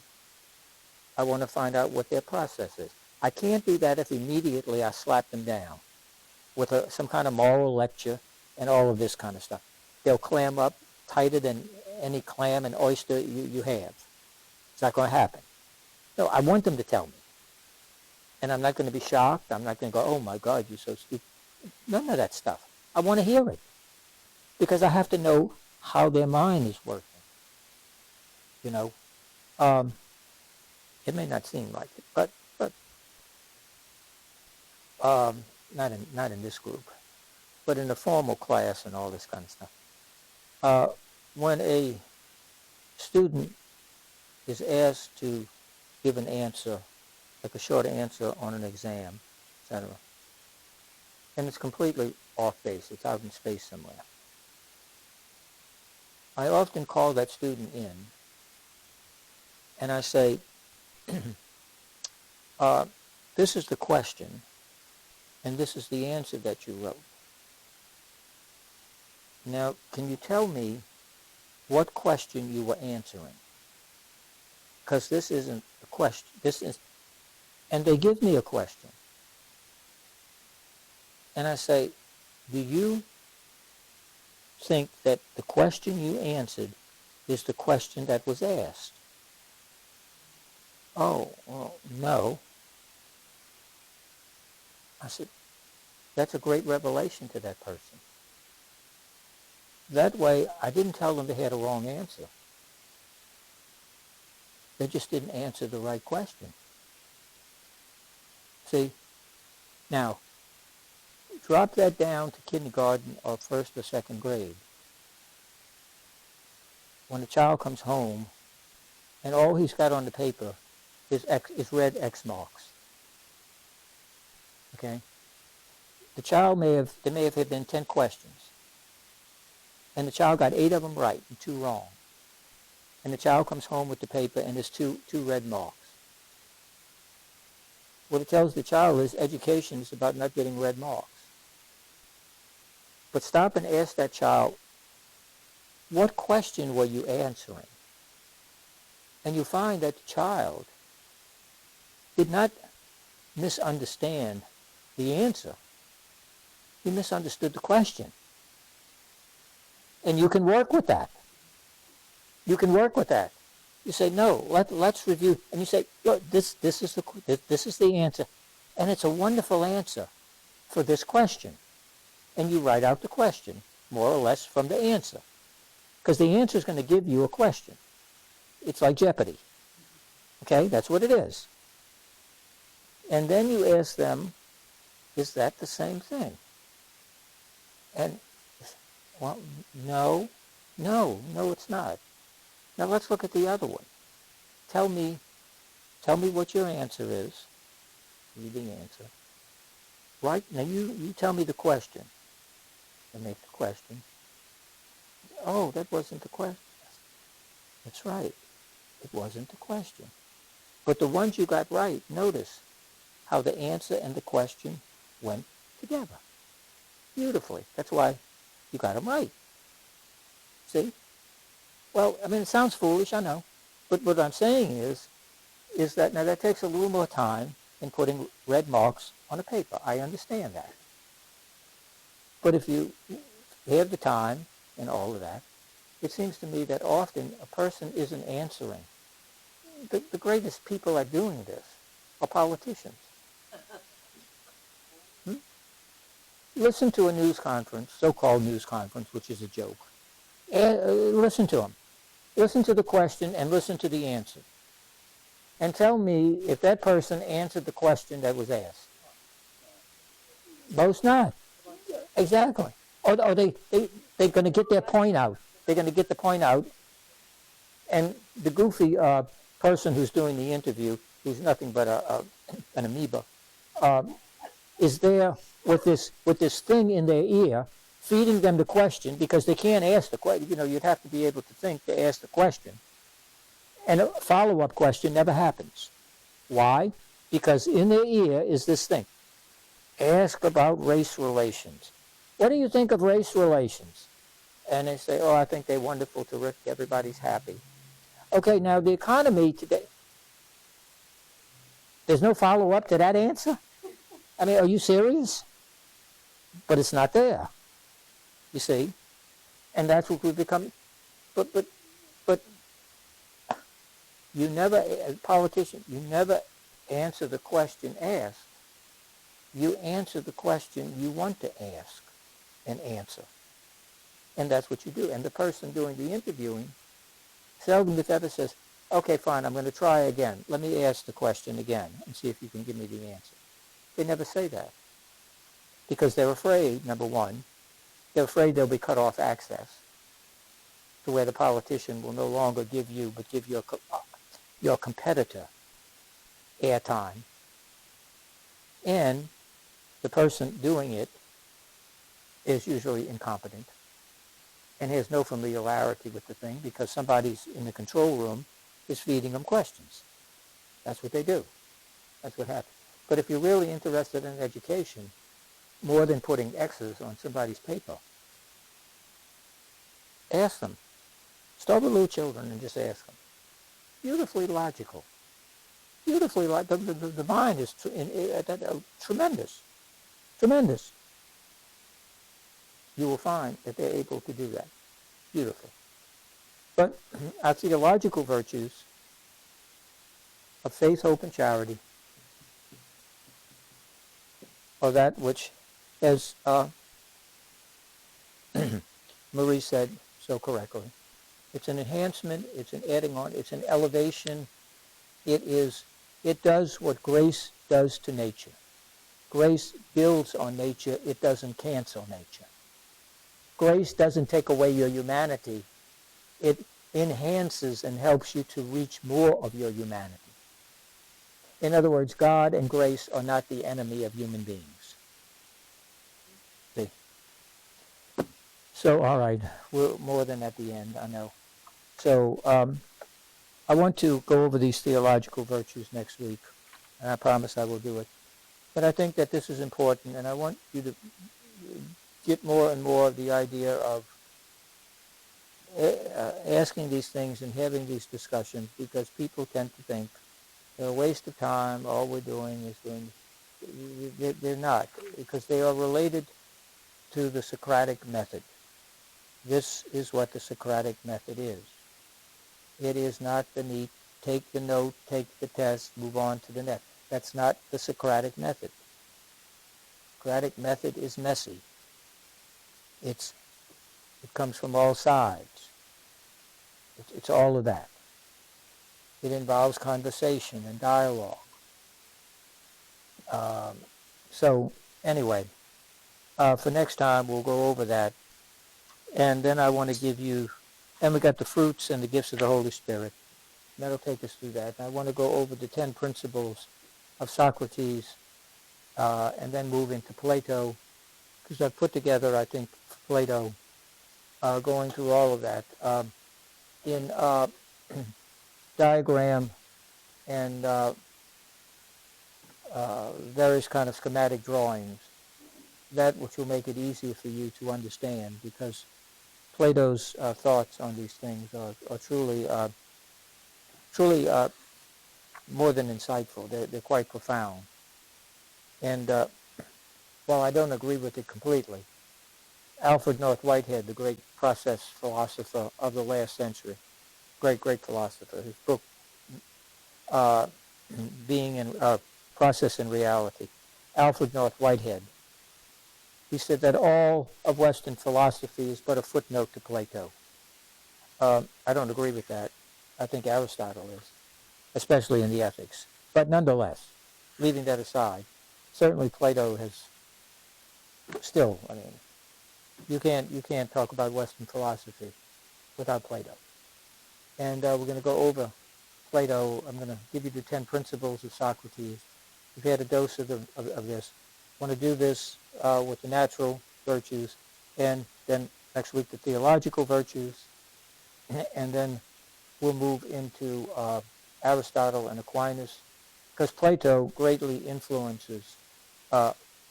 Speaker 1: I want to find out what their process is. I can't do that if immediately I slap them down with some kind of moral lecture and all of this kind of stuff. They'll clam up tighter than any clam and oyster you have. It's not going to happen. No, I want them to tell me. And I'm not going to be shocked. I'm not going to go, oh my God, you're so stupid. None of that stuff. I want to hear it. Because I have to know how their mind is working. It may not seem like it, but not in this group, but in a formal class and all this kind of stuff. When a student is asked to give an answer, like a short answer on an exam, etc., and it's completely off base, it's out in space somewhere, I often call that student in and I say, this is the question, and this is the answer that you wrote. Now, can you tell me what question you were answering? Because this isn't a question. And they give me a question. And I say, do you think that the question you answered is the question that was asked? Oh, well, no. I said, that's a great revelation to that person. That way, I didn't tell them they had a wrong answer. They just didn't answer the right question. See? Now, drop that down to kindergarten or first or second grade. When a child comes home and all he's got on the paper is red X marks. Okay? There may have been 10 questions. And the child got 8 of them right and 2 wrong. And the child comes home with the paper and there's two red marks. What it tells the child is education is about not getting red marks. But stop and ask that child, what question were you answering? And you find that the child did not misunderstand the answer. He misunderstood the question. And you can work with that. You can work with that. You say, no, let's review. And you say, look, this is the answer. And it's a wonderful answer for this question. And you write out the question, more or less, from the answer. Because the answer is going to give you a question. It's like Jeopardy. Okay, that's what it is. And then you ask them, is that the same thing? And, well, no, it's not. Now let's look at the other one. Tell me what your answer is. Read the answer. Right, now you tell me the question. And make the question. Oh, that wasn't the question. That's right. It wasn't the question. But the ones you got right, notice how the answer and the question went together. Beautifully. That's why you got them right. See? Well, I mean, it sounds foolish, I know. But what I'm saying is that, now that takes a little more time than putting red marks on a paper. I understand that. But if you have the time and all of that, it seems to me that often a person isn't answering. The greatest people at doing this are politicians. Listen to a news conference, so-called news conference, which is a joke. Listen to them. Listen to the question and listen to the answer. And tell me if that person answered the question that was asked. Most not. Exactly. Or they're going to get their point out. They're going to get the point out. And the goofy person who's doing the interview, who's nothing but an amoeba, is there with this thing in their ear, feeding them the question, because they can't ask the question. You'd have to be able to think to ask the question. And a follow-up question never happens. Why? Because in their ear is this thing. Ask about race relations. What do you think of race relations? And they say, oh, I think they're wonderful, terrific, everybody's happy. Okay, now the economy today, there's no follow-up to that answer? I mean, are you serious? But it's not there, you see? And that's what we've become. But you never, as a politician, you never answer the question asked. You answer the question you want to ask and answer. And that's what you do. And the person doing the interviewing seldom if ever says, okay, fine, I'm going to try again. Let me ask the question again and see if you can give me the answer. They never say that because they're afraid, number one, they're afraid they'll be cut off access to where the politician will no longer give you, but give your competitor airtime. And the person doing it is usually incompetent and has no familiarity with the thing because somebody's in the control room is feeding them questions. That's what they do. That's what happens. But if you're really interested in education, more than putting X's on somebody's paper, ask them. Start with little children and just ask them. Beautifully logical. Beautifully logical. The mind is tremendous. Tremendous. You will find that they're able to do that beautifully. But our theological virtues of faith, hope, and charity are that which, as Marie said so correctly, it's an enhancement, it's an adding on, it's an elevation. It does what grace does to nature. Grace builds on nature, it doesn't cancel nature. Grace doesn't take away your humanity. It enhances and helps you to reach more of your humanity. In other words, God and grace are not the enemy of human beings. See? So, all right, we're more than at the end, I know. So, I want to go over these theological virtues next week, and I promise I will do it. But I think that this is important, and I want you to get more and more of the idea of asking these things and having these discussions, because people tend to think they're a waste of time, all we're doing is doing... They're not, because they are related to the Socratic method. This is what the Socratic method is. It is not the neat, take the note, take the test, move on to the next. That's not the Socratic method. Socratic method is messy. It comes from all sides. It's all of that. It involves conversation and dialogue. So anyway, for next time we'll go over that. And then I want to give you, and we got the fruits and the gifts of the Holy Spirit. That'll take us through that. And I want to go over the 10 principles of Socrates, and then move into Plato, because I've put together, I think, Plato, going through all of that in diagram and various kind of schematic drawings, that which will make it easier for you to understand, because Plato's thoughts on these things are truly more than insightful. They're quite profound. And while I don't agree with it completely, Alfred North Whitehead, the great process philosopher of the last century, great philosopher. His book, Being in Process and Reality. Alfred North Whitehead. He said that all of Western philosophy is but a footnote to Plato. I don't agree with that. I think Aristotle is, especially in the ethics. But nonetheless, leaving that aside, certainly Plato has still, I mean, you can't talk about Western philosophy without Plato. And we're going to go over Plato. I'm going to give you the 10 principles of Socrates. You've had a dose of this. I want to do this with the natural virtues, and then next week the theological virtues, and then we'll move into Aristotle and Aquinas, because Plato greatly influences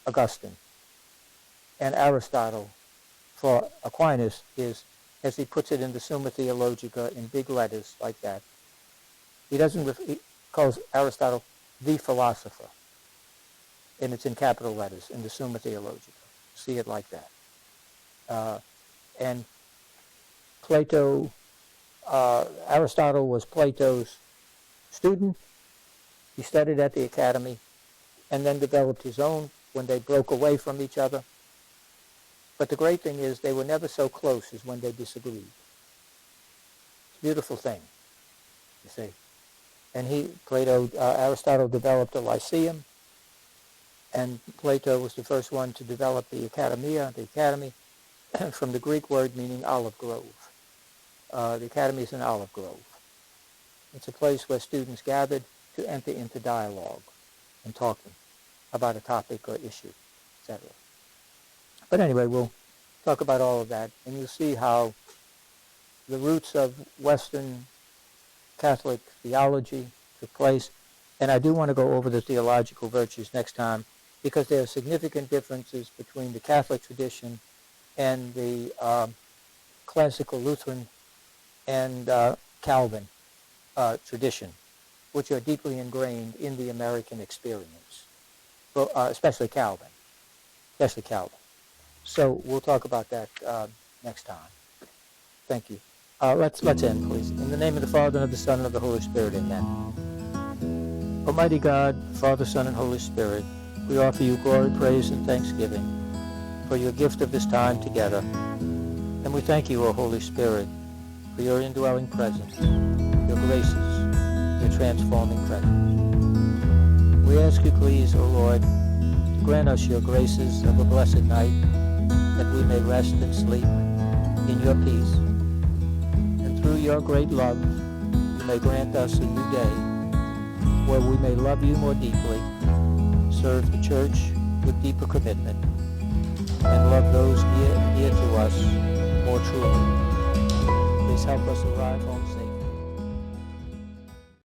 Speaker 1: Augustine. And Aristotle, for Aquinas, is, as he puts it in the Summa Theologica in big letters like that, he calls Aristotle the philosopher, and it's in capital letters in the Summa Theologica. See it like that. And Plato, Aristotle was Plato's student. He studied at the academy and then developed his own when they broke away from each other. But the great thing is they were never so close as when they disagreed. It's a beautiful thing, you see. And Aristotle developed the Lyceum, and Plato was the first one to develop the Academia, the academy, from the Greek word meaning olive grove. The academy is an olive grove. It's a place where students gathered to enter into dialogue and talking about a topic or issue, etc. But anyway, we'll talk about all of that, and you'll see how the roots of Western Catholic theology took place. And I do want to go over the theological virtues next time, because there are significant differences between the Catholic tradition and the classical Lutheran and Calvin tradition, which are deeply ingrained in the American experience, especially Calvin. So we'll talk about that next time. Thank you. Let's end, please. In the name of the Father, and of the Son, and of the Holy Spirit, amen. Almighty God, Father, Son, and Holy Spirit, we offer you glory, praise, and thanksgiving for your gift of this time together. And we thank you, O Holy Spirit, for your indwelling presence, your graces, your transforming presence. We ask you, please, O Lord, to grant us your graces of a blessed night, that we may rest and sleep in your peace. And through your great love, you may grant us a new day, where we may love you more deeply, serve the church with deeper commitment, and love those dear to us more truly. Please help us arrive home safely.